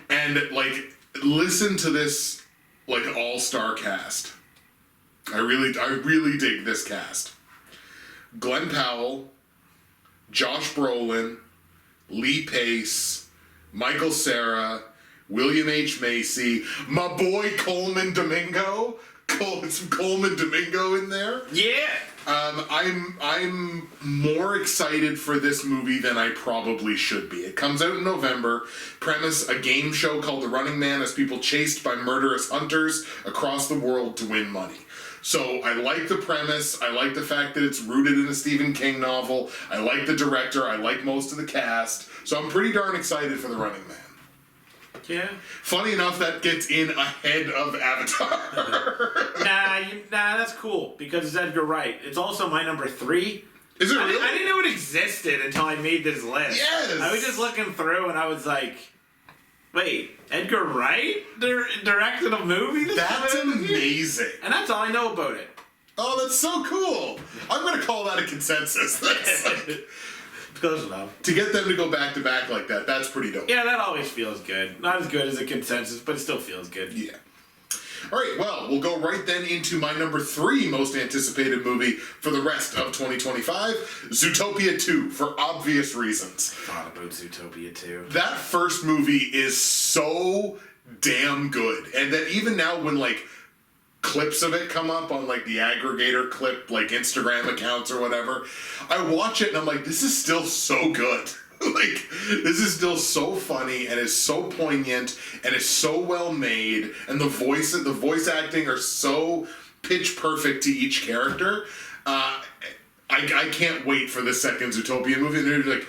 And like, listen to this like all-star cast. I really dig this cast. Glenn Powell, Josh Brolin, Lee Pace, Michael Cera, William H. Macy, my boy Coleman Domingo. Some Coleman Domingo in there. Yeah. I'm more excited for this movie than I probably should be. It comes out in November. Premise: a game show called The Running Man as people chased by murderous hunters across the world to win money. So I like the premise. I like the fact that it's rooted in a Stephen King novel. I like the director. I like most of the cast. So I'm pretty darn excited for The Running Man. Yeah. Funny enough, that gets in ahead of Avatar. Nah, that's cool because it's Edgar Wright. It's also my number 3. Is it really? I didn't know it existed until I made this list. Yes. I was just looking through and I was like, wait, Edgar Wright directed a movie? That's amazing. And that's all I know about it. Oh, that's so cool. I'm going to call that a consensus. That's Close enough. to get them to go back to back like that, that's pretty dope. Yeah, that always feels good. Not as good as a consensus, but it still feels good. Yeah. All right, well, we'll go right then into my number 3 most anticipated movie for the rest of 2025, Zootopia 2, for obvious reasons. I thought about Zootopia 2. That first movie is so damn good. And that even now when, like, clips of it come up on, like, the aggregator clip, like, Instagram accounts or whatever, I watch it and I'm like, this is still so good. Like, this is still so funny and is so poignant and is so well made, and the voice acting are so pitch perfect to each character. I can't wait for the second Zootopia movie. They're like,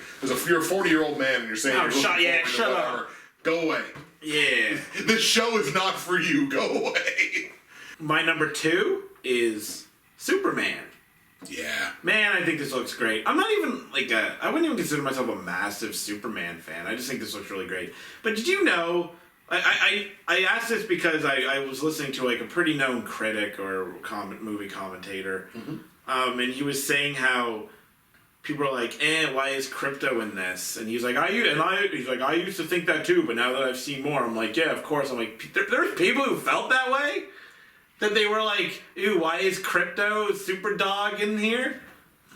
you're a 40-year-old man and you're saying, shut up. Go away. Yeah. This show is not for you. Go away. My number 2 is Superman. Yeah. Man, I think this looks great. I'm not even like I wouldn't even consider myself a massive Superman fan. I just think this looks really great. But did you know? I asked this because I was listening to like a pretty known critic or movie commentator, and he was saying how people are like, why is crypto in this? And he's like, I used to think that too, but now that I've seen more, I'm like, yeah, of course. I'm like, there's people who felt that way. That they were like, ew, why is crypto super dog in here?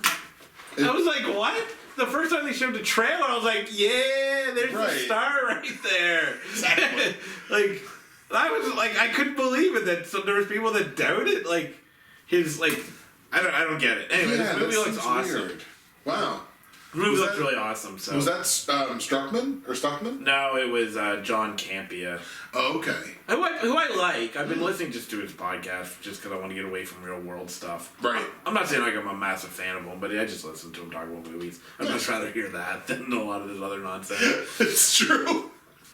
I was like, what? The first time they showed the trailer, I was like, yeah, there's the star right there. Exactly. Like, I was like, I couldn't believe it that there was people that doubted like his like, I don't get it. Anyway, this movie looks awesome. Weird. Wow. The movie looks really awesome. So was that Stuckmann? No, it was John Campea. Oh, okay. Who I like. I've been listening just to his podcast just because I want to get away from real world stuff. Right. I'm not saying like I'm a massive fan of him, but I just listen to him talk about movies. I'd much rather hear that than a lot of this other nonsense. It's true.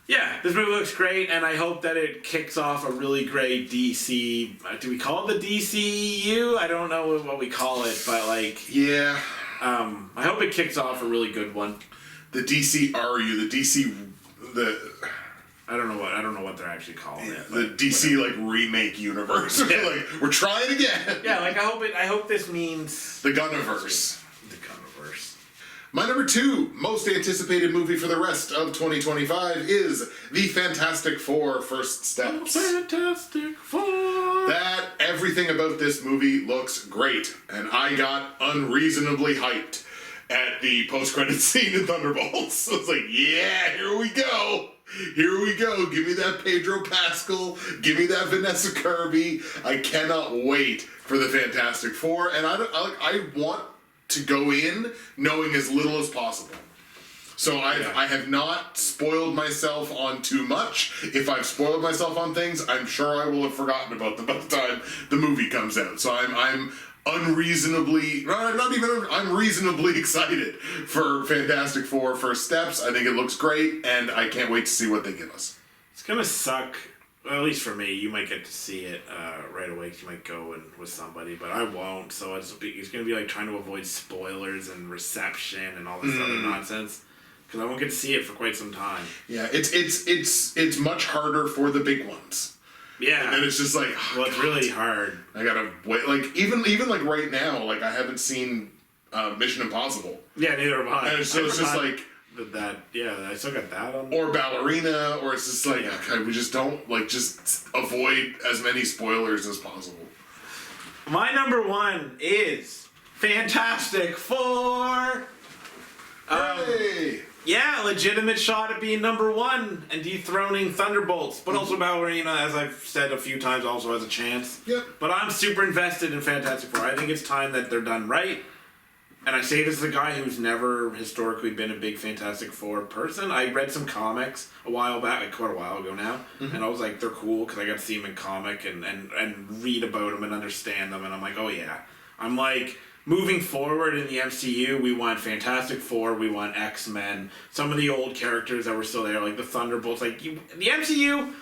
Yeah, this movie looks great, and I hope that it kicks off a really great DC. Do we call it the DCU? I don't know what we call it, but like. Yeah. I hope it kicks off a really good one. The DCRU, I don't know what they're actually calling it. The DC whatever. Like remake universe. Yeah. Like we're trying again. Yeah, like I hope this means the Gunniverse. The Gunniverse. My number 2 most anticipated movie for the rest of 2025 is The Fantastic Four: First Steps. Fantastic Four. That everything about this movie looks great, and I got unreasonably hyped at the post-credit scene in Thunderbolts. I was like, yeah, here we go. Here we go. Give me that Pedro Pascal. Give me that Vanessa Kirby. I cannot wait for the Fantastic Four, and I want to go in knowing as little as possible. So I have not spoiled myself on too much. If I've spoiled myself on things, I'm sure I will have forgotten about them by the time the movie comes out. So I'm unreasonably, I'm reasonably excited for Fantastic Four: First Steps. I think it looks great, and I can't wait to see what they give us. It's gonna suck Well, at least for me, you might get to see it right away. 'Cause you might go with somebody, but I won't. So it's going to be like trying to avoid spoilers and reception and all this other nonsense. Because I won't get to see it for quite some time. Yeah, it's much harder for the big ones. Yeah. And then it's just like, well, it's really hard. I gotta wait. Like even like right now, like I haven't seen Mission Impossible. Yeah, neither have I. And so it's just like I still got that on. Or Ballerina, or it's just like okay, we just don't just avoid as many spoilers as possible. My number one is Fantastic Four. Hey. Yeah, legitimate shot at being number one and dethroning Thunderbolts, but also Ballerina, as I've said a few times, also has a chance. Yep. But I'm super invested in Fantastic Four. I think it's time that they're done right. And I say this as a guy who's never historically been a big Fantastic Four person. I read some comics a while back, like quite a while ago now, and I was like, they're cool because I got to see them in comic and read about them and understand them, and I'm like, oh yeah. I'm like, moving forward in the MCU, we want Fantastic Four, we want X-Men, some of the old characters that were still there, like the Thunderbolts, like the MCU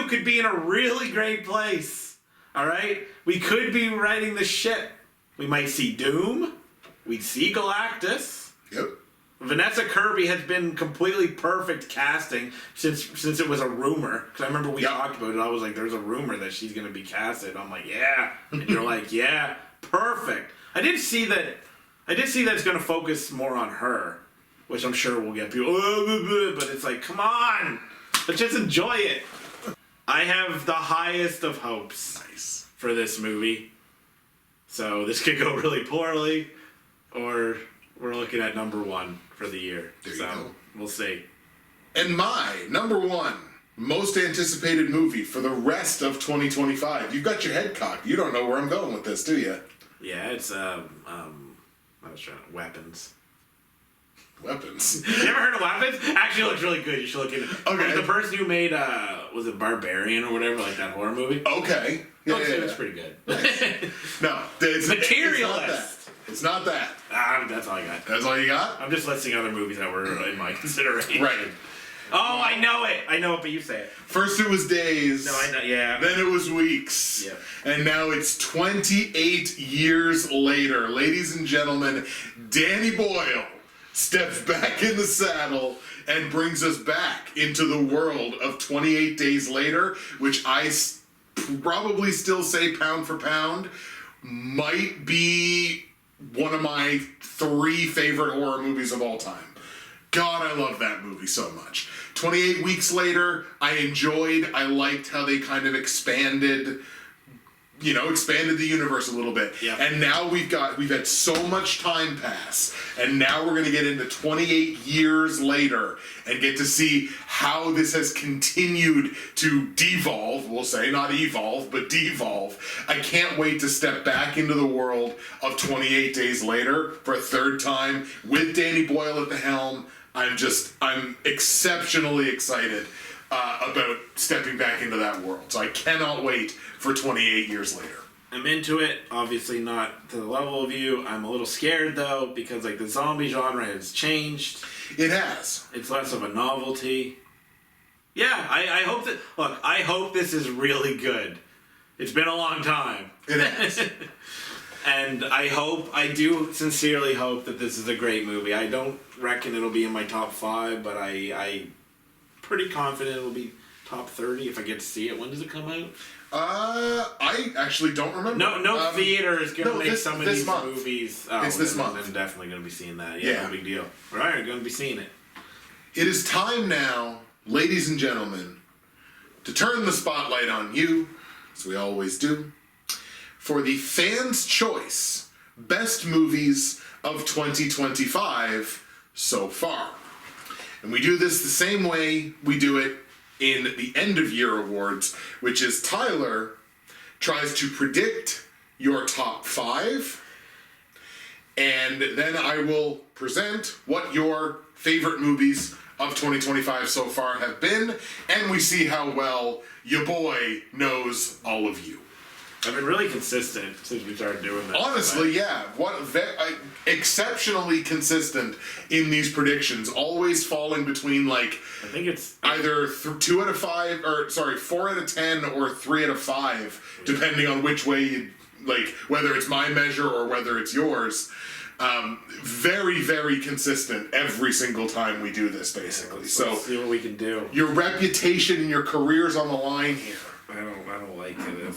could be in a really great place. All right, we could be writing the shit. We might see Doom. We'd see Galactus. Yep. Vanessa Kirby has been completely perfect casting since it was a rumor. Because I remember we talked about it. I was like, "There's a rumor that she's gonna be casted." I'm like, "Yeah," and you're like, "Yeah, perfect." I did see that it's gonna focus more on her, which I'm sure will get people. But it's like, come on, let's just enjoy it. I have the highest of hopes for this movie. So this could go really poorly, or we're looking at number one for the year. There you so go. We'll see. And my number one most anticipated movie for the rest of 2025. You've got your head cocked. You don't know where I'm going with this, do you? Yeah, it's I was trying weapons. Weapons. You ever heard of Weapons? Actually, it looks really good. You should look into it. Okay. The person who made was it Barbarian or whatever, like that horror movie? Okay. Yeah, It's pretty good. No, it's Materialist. It's not that. That's all I got. That's all you got? I'm just listing other movies that were in my consideration. Right. Oh, I know it, but you say it. First it was days. No, I know. Yeah. Then it was weeks. Yeah. And now it's 28 years later. Ladies and gentlemen, Danny Boyle steps back in the saddle and brings us back into the world of 28 Days Later, which I probably still say pound for pound might be one of my 3 favorite horror movies of all time. God, I love that movie so much. 28 weeks later, I liked how they kind of expanded the universe a little bit. Yeah. And now we've had so much time pass, and now we're going to get into 28 years later and get to see how this has continued to devolve. We'll say not evolve, but devolve. I can't wait to step back into the world of 28 Days Later for a third time with Danny Boyle at the helm. I'm exceptionally excited about stepping back into that world. So I cannot wait for 28 years later. I'm into it. Obviously not to the level of you. I'm a little scared though because the zombie genre has changed. It has. It's less of a novelty. Yeah, I hope that. Look, I hope this is really good. It's been a long time. It has. And I do sincerely hope that this is a great movie. I don't reckon it'll be in my top 5, but I pretty confident it'll be top 30 if I get to see it. When does it come out? I actually don't remember. No theater is going to make some of these month. movies. It's this month. I'm definitely going to be seeing that. Yeah, no big deal. All right, I'm going to be seeing it. It is time now, ladies and gentlemen, to turn the spotlight on you, as we always do, for the Fans' Choice Best Movies of 2025 so far. And we do this the same way we do it in the end of year awards, which is Tyler tries to predict your top 5, and then I will present what your favorite movies of 2025 so far have been, and we see how well your boy knows all of you. I've been really consistent since we started doing this. Honestly, yeah. Exceptionally consistent in these predictions, always falling between like I think it's either 2 out of 5, or sorry, 4 out of 10 or 3 out of 5, depending on which way you like, whether it's my measure or whether it's yours. Very, very consistent every single time we do this, basically. Let's So see what we can do. your reputation and your career's on the line here. I don't like it.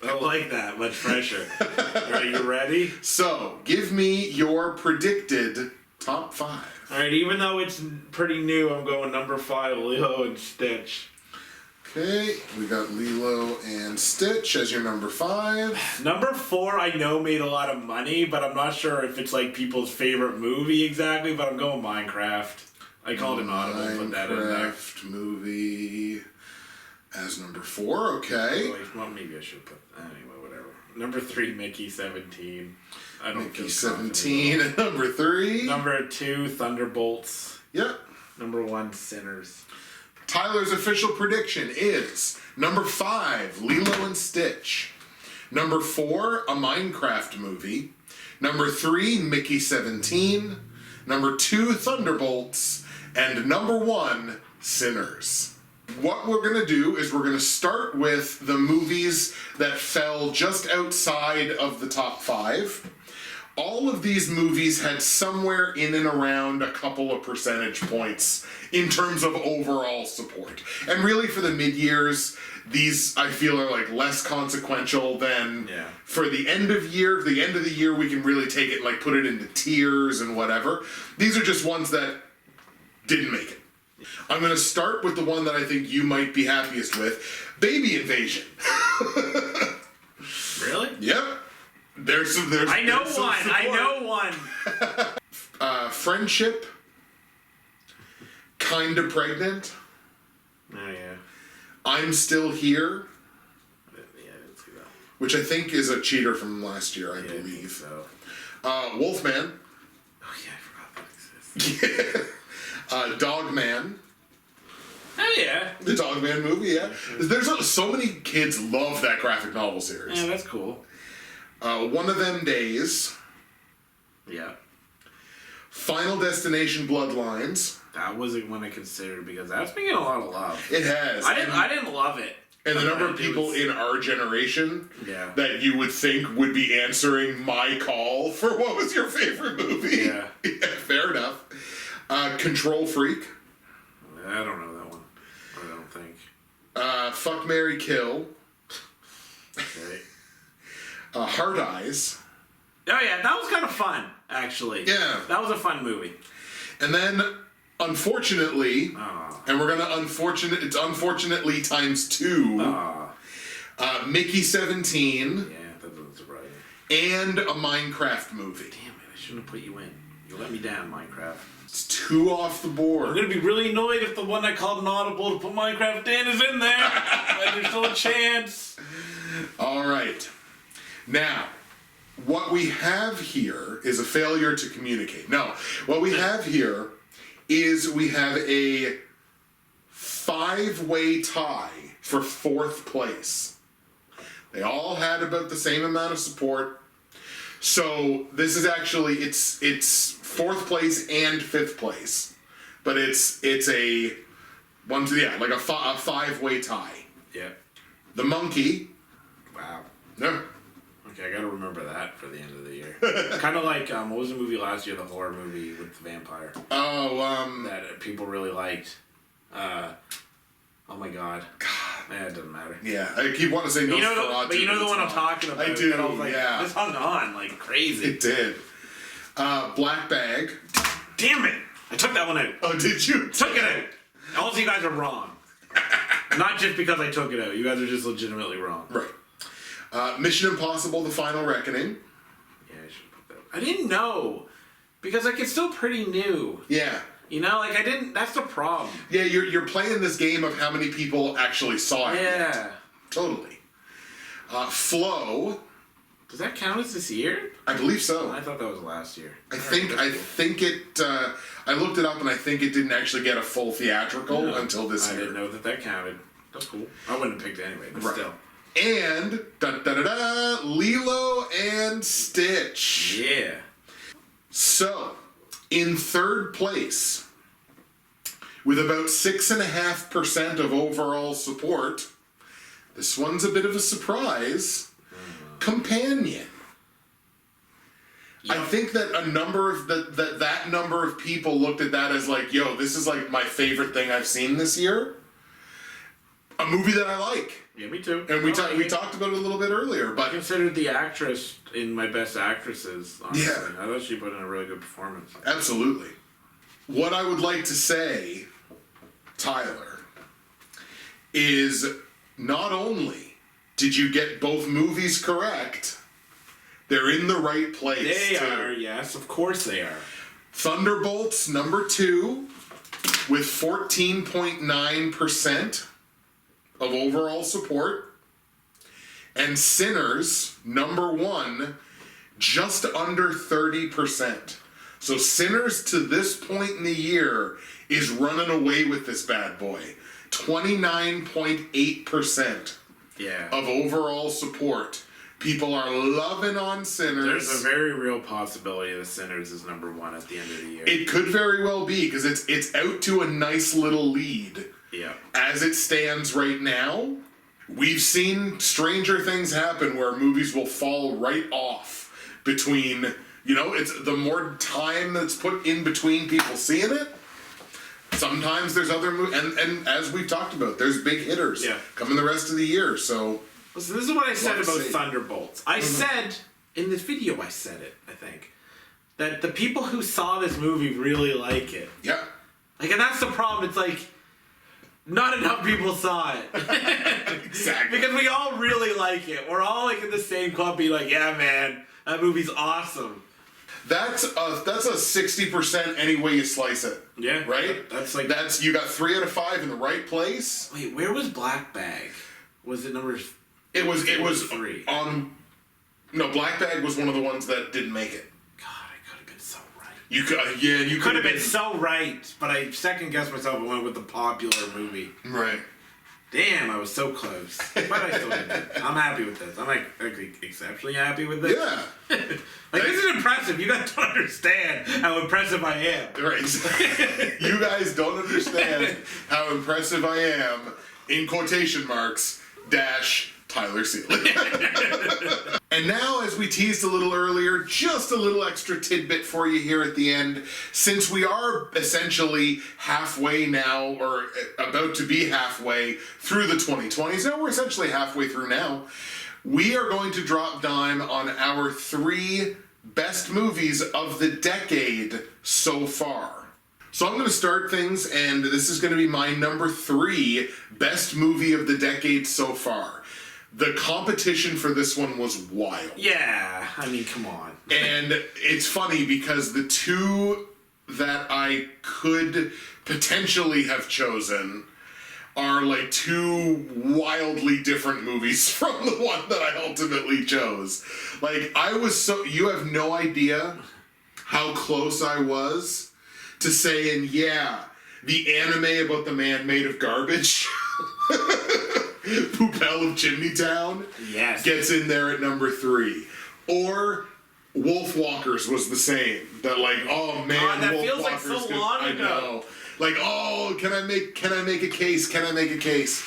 I don't like that much pressure. Are you ready? So give me your predicted top 5. All right. Even though it's pretty new, I'm going number 5, Lilo and Stitch. Okay, we got Lilo and Stitch as your number 5. Number 4, I know made a lot of money, but I'm not sure if it's like people's favorite movie exactly. But I'm going Minecraft. I called an audible. Put that in there. Minecraft movie as number 4. Okay. Well, maybe I should put anyway. Whatever. Number 3, Mickey 17. I don't Mickey feel 17 at number 3. Number 2, Thunderbolts. Yep. Number 1, Sinners. Tyler's official prediction is number 5, Lilo and Stitch. Number 4, a Minecraft movie. Number 3, Mickey 17. Number 2, Thunderbolts. And number 1, Sinners. What we're going to do is we're going to start with the movies that fell just outside of the top 5. All of these movies had somewhere in and around a couple of percentage points in terms of overall support. And really for the mid-years, these I feel are like less consequential than for the end of year. The end of the year we can really take it and like put it into tiers and whatever. These are just ones that didn't make it. I'm going to start with the one that I think you might be happiest with, Baby Invasion. Really? Yep. There's I know some one. support. I know one. Friendship. Kinda Pregnant. Oh yeah. I'm Still Here, Yeah, I didn't see that. which I think is a cheater from last year, I think believe. so. Wolfman. Oh yeah, I forgot that exists. Dogman. Oh yeah. The Dogman movie, yeah. There's so many kids love that graphic novel series. Yeah, that's cool. One of Them Days. Yeah. Final Destination Bloodlines. That wasn't one I considered because that's been getting a lot of love. It has. I didn't love it. And the number of people in our generation that you would think would be answering my call for what was your favorite movie. Yeah. Fair enough. Control Freak. I don't know that one. I don't think. Fuck, Marry, Kill. Okay. Hard Eyes. Oh yeah, that was kind of fun, actually. Yeah. That was a fun movie. And then, unfortunately, and we're gonna it's unfortunately times 2. Mickey 17. Yeah, that doesn't surprise me. And a Minecraft movie. Damn it, I shouldn't have put you in. You let me down, Minecraft. It's 2 off the board. I'm gonna be really annoyed if the one I called an audible to put Minecraft in is in there. Like, there's still a chance. All right. Now, what we have here is a failure to communicate. No, what we have here is we have a 5-way tie for 4th place. They all had about the same amount of support. So this is actually it's 4th place and 5th place, but it's a like a 5-way tie. Yeah. The Monkey. Wow. No. Okay, I gotta remember that for the end of the year. Kind of like what was the movie last year? The horror movie with the vampire. That people really liked. Oh my god. It doesn't matter. Yeah, I keep wanting to say Nosferatu. But you know the one I'm talking about. I do. I was like, yeah, this hung on like crazy. It did. Black Bag. Damn it! I took that one out. Oh, did you? Took it out. All of you guys are wrong. Not just because I took it out. You guys are just legitimately wrong. Right. Mission Impossible: The Final Reckoning. Yeah, I should have put that. I didn't know because like it's still pretty new. Yeah. You know, like I didn't. That's the problem. Yeah, you're playing this game of how many people actually saw it. Yeah. Totally. Flow. Does that count as this year? I believe so. I thought that was last year. I think it. I looked it up and I think it didn't actually get a full theatrical until this year. I didn't know that counted. That's cool. I wouldn't have picked it anyway, but Right. still. And Lilo and Stitch. Yeah. So, in third place, with about 6.5% of overall support, this one's a bit of a surprise. Companion. Yep. I think that a number of that number of people looked at that as like, yo, this is like my favorite thing I've seen this year. A movie that I like. Yeah, me too. And we talked about it a little bit earlier, but I considered the actress in my best actresses, honestly. Yeah. I thought she put in a really good performance. absolutely. What I would like to say, Tyler, is not only did you get both movies correct, they're in the right place. They too. are, yes, of course they are. Thunderbolts number 2 with 14.9% of overall support, and Sinners number 1 just under 30%. So Sinners to this point in the year is running away with this bad boy. 29.8% Yeah. of overall support. People are loving on Sinners. There's a very real possibility that Sinners is number 1 at the end of the year. It could very well be, because it's out to a nice little lead. Yeah. As it stands right now, we've seen stranger things happen where movies will fall right off between, it's the more time that's put in between people seeing it. Sometimes there's other movies, and as we've talked about, there's big hitters coming the rest of the year, so... Listen, this is what I said Let's about see. Thunderbolts. I said, in this video I said it, I think, that the people who saw this movie really like it. Yeah. Like, and that's the problem, it's like, not enough people saw it. Exactly. Because we all really like it. We're all like in the same club being like, yeah man, that movie's awesome. That's a 60% any way you slice it. Yeah. Right? That's you got 3 out of 5 in the right place. Wait, where was Black Bag? Was it number... It was 3. No, Black Bag was one of the ones that didn't make it. God, I could have been so right. You Could have been so right, but I second guessed myself and went with the popular movie. Right. Damn, I was so close. But I still did it. I'm happy with this. I'm like exceptionally happy with this. Yeah. Like, this is impressive. You guys don't understand how impressive I am. Right. You guys don't understand how impressive I am, in quotation marks, dash Tyler Seeley. And now, as we teased a little earlier, just a little extra tidbit for you here at the end. Since we are essentially halfway now, or about to be halfway through the 2020s, now we're essentially halfway through now, we are going to drop dime on our 3 best movies of the decade so far. So I'm going to start things, and this is going to be my number 3 best movie of the decade so far. The competition for this one was wild. Yeah, I mean, come on. And it's funny because the 2 that I could potentially have chosen are like 2 wildly different movies from the one that I ultimately chose. Like, you have no idea how close I was to saying, yeah, the anime about the man made of garbage, Poopel of Chimney Town, Yes. gets in there at number 3. Or Wolf Walkers was the same. That like, oh man, God, that Wolf feels like Walkers so long I ago. know. Like, oh, can I make a case? Can I make a case?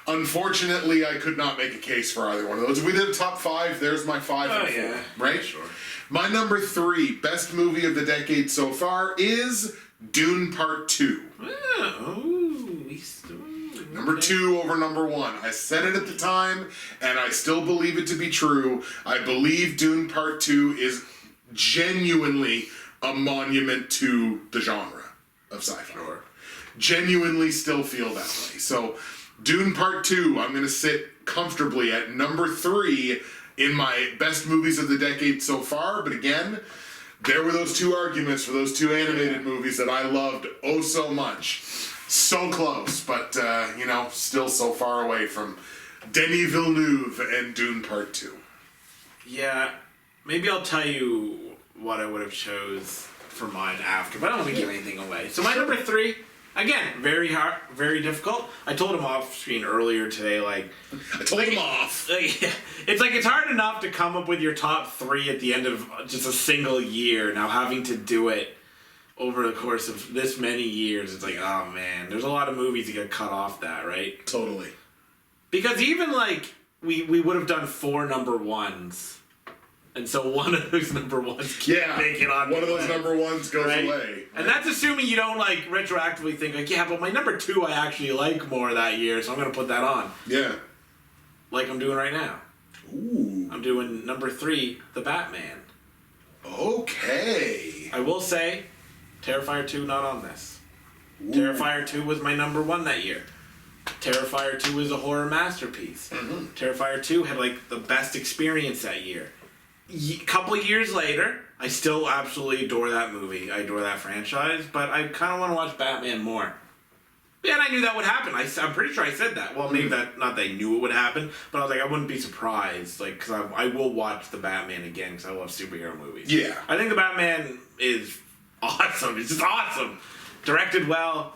Unfortunately, I could not make a case for either one of those. If we did a top 5, there's my 5 Oh, and 4. yeah. Right? Sure. My number 3 best movie of the decade so far is Dune Part 2. Number 2 over number 1. I said it at the time, and I still believe it to be true. I believe Dune Part 2 is genuinely a monument to the genre of sci-fi. Sure. Genuinely still feel that way. So, Dune Part 2, I'm going to sit comfortably at number 3 in my best movies of the decade so far. But again, there were those 2 arguments for those 2 animated movies that I loved oh so much. So close, but, still so far away from Denis Villeneuve and Dune Part 2. Yeah, maybe I'll tell you what I would have chose for mine after, but I don't want to give anything away. So my number 3 Again, very hard, very difficult. I told him off screen earlier today, like... I told him off. It's hard enough to come up with your top 3 at the end of just a single year. Now having to do it over the course of this many years, it's like, oh man, there's a lot of movies that get cut off that, right? Totally. Because even like, we would have done 4 number ones. And so one of those number ones can't make it on. One of those number ones goes away. Right? And that's assuming you don't like retroactively think like, yeah, but my number 2 I actually like more that year, so I'm gonna put that on. Yeah. Like I'm doing right now. Ooh. I'm doing number 3, The Batman. Okay. I will say, Terrifier 2 not on this. Ooh. Terrifier 2 was my number 1 that year. Terrifier 2 is a horror masterpiece. Mm-hmm. Terrifier 2 had like the best experience that year. Couple of years later, I still absolutely adore that movie. I adore that franchise, but I kind of want to watch Batman more. Yeah, and I knew that would happen. I'm pretty sure I said that. Well, maybe that, not that I knew it would happen, but I was like, I wouldn't be surprised, like, because I will watch the Batman again because I love superhero movies. Yeah. I think the Batman is awesome. It's just awesome. Directed well,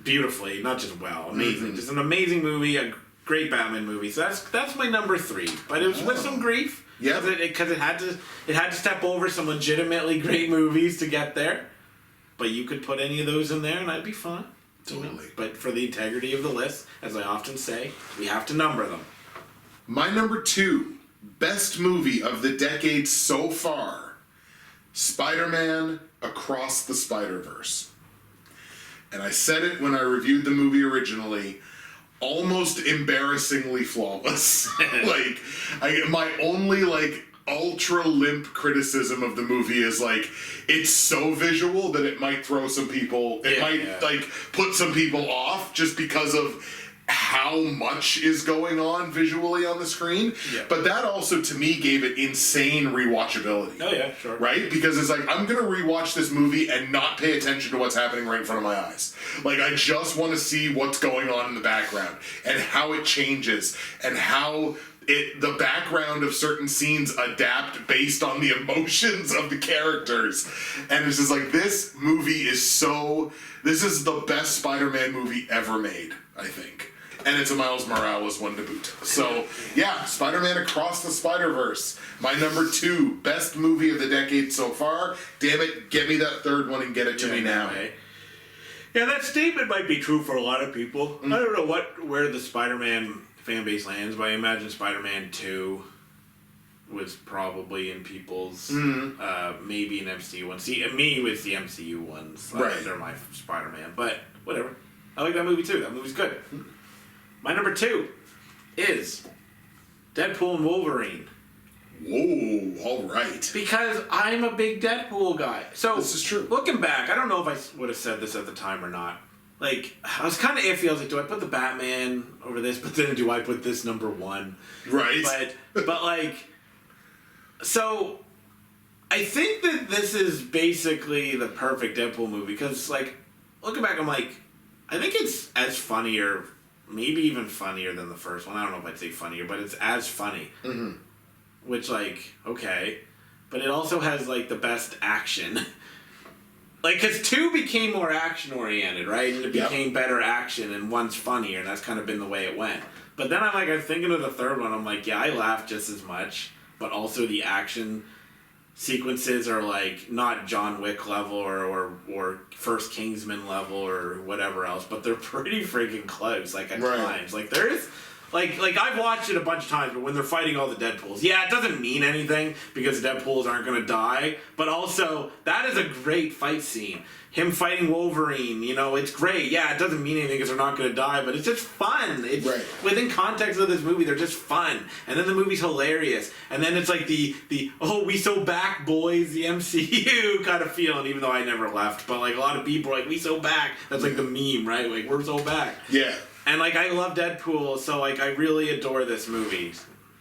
beautifully, not just well, amazing. Mm-hmm. Just an amazing movie, a great Batman movie. So that's my number 3. But it was with some grief. Yeah. Because it had to step over some legitimately great movies to get there. But you could put any of those in there and I'd be fine. Totally. But for the integrity of the list, as I often say, we have to number them. My number 2, best movie of the decade so far, Spider-Man Across the Spider-Verse. And I said it when I reviewed the movie originally, almost embarrassingly flawless. My only ultra limp criticism of the movie is it's so visual that it might throw some people, put some people off just because of how much is going on visually on the screen. Yeah. But that also to me gave it insane rewatchability. Oh yeah, sure. Right? Because it's I'm gonna rewatch this movie and not pay attention to what's happening right in front of my eyes. I just want to see what's going on in the background and how it changes and how the background of certain scenes adapt based on the emotions of the characters. And it's just this movie is this is the best Spider-Man movie ever made, I think. And it's a Miles Morales one to boot. So, yeah, Spider-Man Across the Spider-Verse. My number 2, best movie of the decade so far. Damn it, get me that 3rd one and get it to me now. Right. Yeah, that statement might be true for a lot of people. Mm-hmm. I don't know where the Spider-Man fan base lands, but I imagine Spider-Man 2 was probably in people's, maybe an MCU one. See, me with the MCU ones. Right. They're my Spider-Man, but whatever. I like that movie too. That movie's good. My number 2 is Deadpool and Wolverine. Whoa, all right. Because I'm a big Deadpool guy. So this is true. Looking back, I don't know if I would have said this at the time or not. I was kind of iffy. I was like, do I put the Batman over this? But then do I put this number 1? Right. But so I think that this is basically the perfect Deadpool movie. Because, looking back, I'm like, I think it's as funny or maybe even funnier than the first one. I don't know if I'd say funnier, but it's as funny. Mm-hmm. Which, okay. But it also has, the best action. Because 2 became more action-oriented, right? And it became better action, and 1's funnier, and that's kind of been the way it went. But then I'm thinking of the 3rd one, I'm like, yeah, I laughed just as much, but also the action sequences are, not John Wick level or First Kingsman level or whatever else, but they're pretty freaking close, at times. There is... I've watched it a bunch of times, but when they're fighting all the Deadpools, yeah, it doesn't mean anything because Deadpools aren't going to die, but also, that is a great fight scene. Him fighting Wolverine, it's great. Yeah, it doesn't mean anything because they're not going to die, but it's just fun. It's within context of this movie, they're just fun. And then the movie's hilarious. And then it's the oh, we so back, boys, the MCU kind of feeling, even though I never left. But a lot of people are we so back. That's the meme, right? We're so back. Yeah. And I love Deadpool, so I really adore this movie,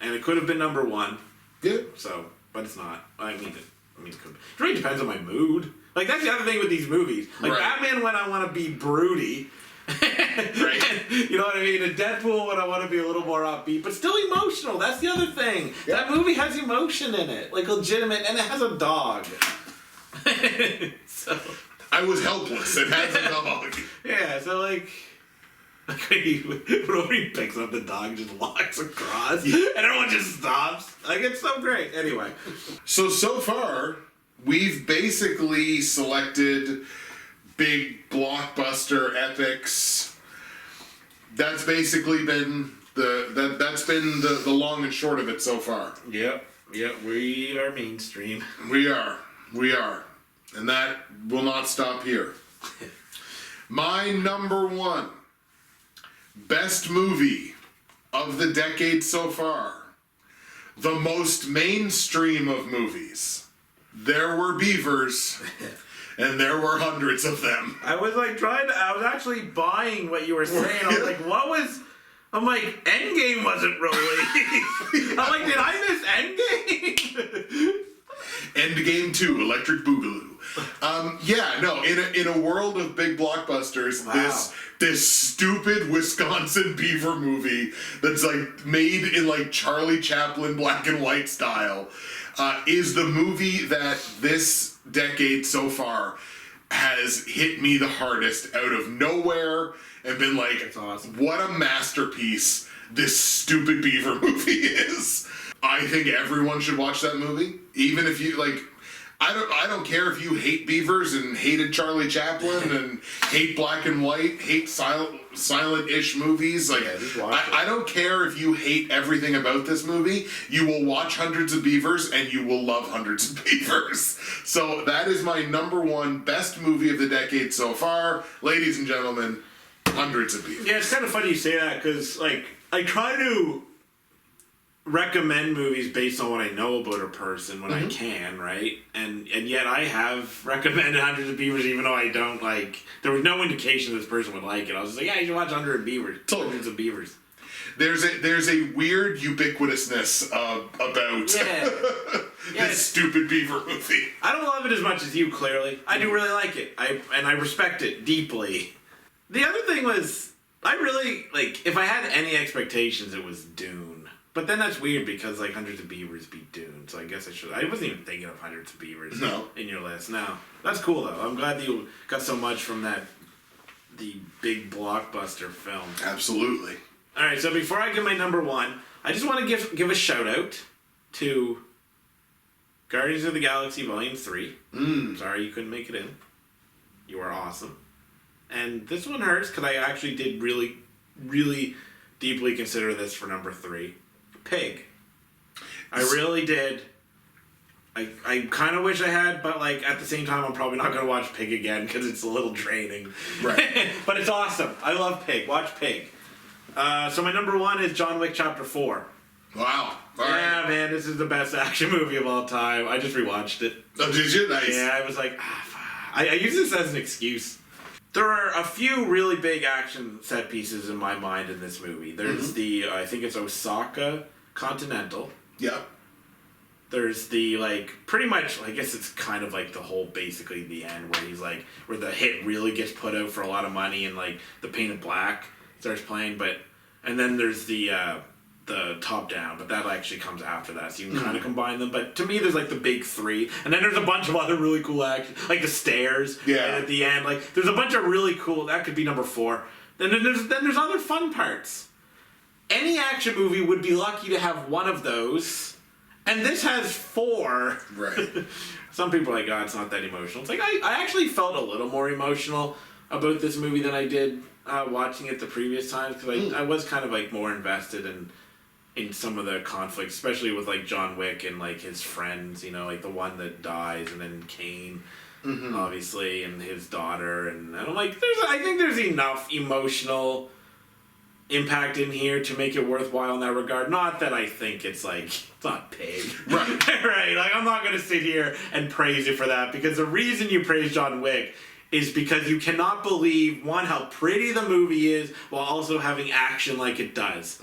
and it could have been number 1. Yeah. So, but it's not. I mean, it could. It really depends on my mood. That's the other thing with these movies. Batman when I want to be broody. Right. You know what I mean? And Deadpool when I want to be a little more upbeat, but still emotional. That's the other thing. Yeah. That movie has emotion in it, legitimate, and it has a dog. So. I was helpless. It has a dog. Yeah, so like when he picks up the dog, just walks across, and everyone just stops. Like, it's so great. Anyway. So far, we've basically selected big blockbuster epics. That's basically been the long and short of it so far. Yep, we are mainstream. We are. And that will not stop here. My number one best movie of the decade so far. The most mainstream of movies. There were beavers, and there were hundreds of them. I was like I was actually buying what you were saying. I was like, I'm like, Endgame wasn't released. I'm like, did I miss Endgame? Endgame 2, Electric Boogaloo. In a world of big blockbusters, wow. this stupid Wisconsin beaver movie that's like made in like Charlie Chaplin black and white style is the movie that this decade so far has hit me the hardest out of nowhere and been like, that's awesome. What a masterpiece this stupid beaver movie is. I think everyone should watch that movie, even if you like. I don't care if you hate beavers and hated Charlie Chaplin and hate black and white, hate silent-ish movies. Like, I don't care if you hate everything about this movie. You will watch Hundreds of Beavers and you will love Hundreds of Beavers. So that is my number one best movie of the decade so far, ladies and gentlemen. Hundreds of Beavers. Yeah, it's kind of funny you say that because like I try to recommend movies based on what I know about a person when I can, right? And yet I have recommended Hundreds of Beavers even though I don't like. There was no indication this person would like it. I was just like, yeah, you should watch Hundreds of Beavers. There's a weird ubiquitousness about this stupid beaver movie. I don't love it as much as you, clearly. I do really like it. I respect it deeply. The other thing was, I really, like, if I had any expectations, it was Dune. But then that's weird because, like, Hundreds of Beavers beat Dune, so I guess I should. I wasn't even thinking of Hundreds of Beavers in your list. No. That's cool, though. I'm glad that you got so much from the big blockbuster film. Absolutely. All right, so before I give my number one, I just want to give a shout-out to Guardians of the Galaxy Volume 3. Sorry you couldn't make it in. You are awesome. And this one hurts because I actually did really, really deeply consider this for number 3. Pig. I really did. I kind of wish I had, but like at the same time, I'm probably not going to watch Pig again because it's a little draining. Right. But it's awesome. I love Pig. Watch Pig. So my number 1 is John Wick Chapter 4. Wow. Yeah, man, this is the best action movie of all time. I just rewatched it. Oh, did you? Nice. Yeah, I was like, I use this as an excuse. There are a few really big action set pieces in my mind in this movie. There's the, I think it's Osaka Continental. Yeah. There's the, like, pretty much, I guess it's kind of like the whole, basically the end where he's like, where the hit really gets put out for a lot of money and like the Painted Black starts playing, and then there's the top down, but that actually comes after that, so you can kind of combine them. But to me, there's like the big 3, and then there's a bunch of other really cool action, like the stairs. Yeah. And at the end, like there's a bunch of really cool. That could be number 4. Then there's other fun parts. Any action movie would be lucky to have one of those, and this has 4. Right. Some people are like, oh, it's not that emotional. It's like I actually felt a little more emotional about this movie than I did watching it the previous times because I was kind of like more invested in some of the conflicts, especially with like John Wick and like his friends, you know, like the one that dies and then Kane, obviously, and his daughter, and I'm like, I think there's enough emotional impact in here to make it worthwhile in that regard. Not that I think it's like, it's not Pig. Right. Right, like I'm not gonna sit here and praise you for that because the reason you praise John Wick is because you cannot believe, one, how pretty the movie is while also having action like it does.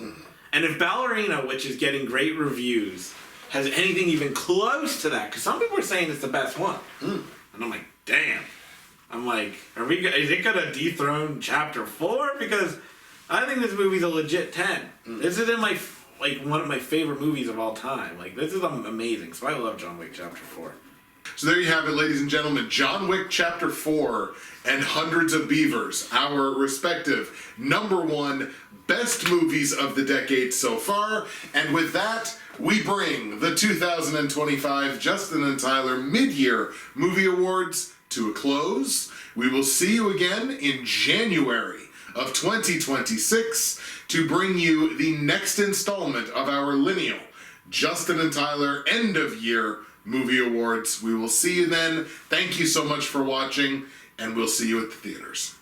And if Ballerina, which is getting great reviews, has anything even close to that, because some people are saying it's the best one. And I'm like, damn. I'm like, is it going to dethrone Chapter 4? Because I think this movie's a legit 10. This is one of my favorite movies of all time. Like, this is amazing. So I love John Wick Chapter 4. So there you have it, ladies and gentlemen. John Wick Chapter 4 and Hundreds of Beavers, our respective #1 best movies of the decade so far. And with that, we bring the 2025 Justin and Tyler Mid-Year Movie Awards to a close. We will see you again in January of 2026 to bring you the next installment of our lineal Justin and Tyler End of Year Movie Awards. We will see you then. Thank you so much for watching, and we'll see you at the theaters.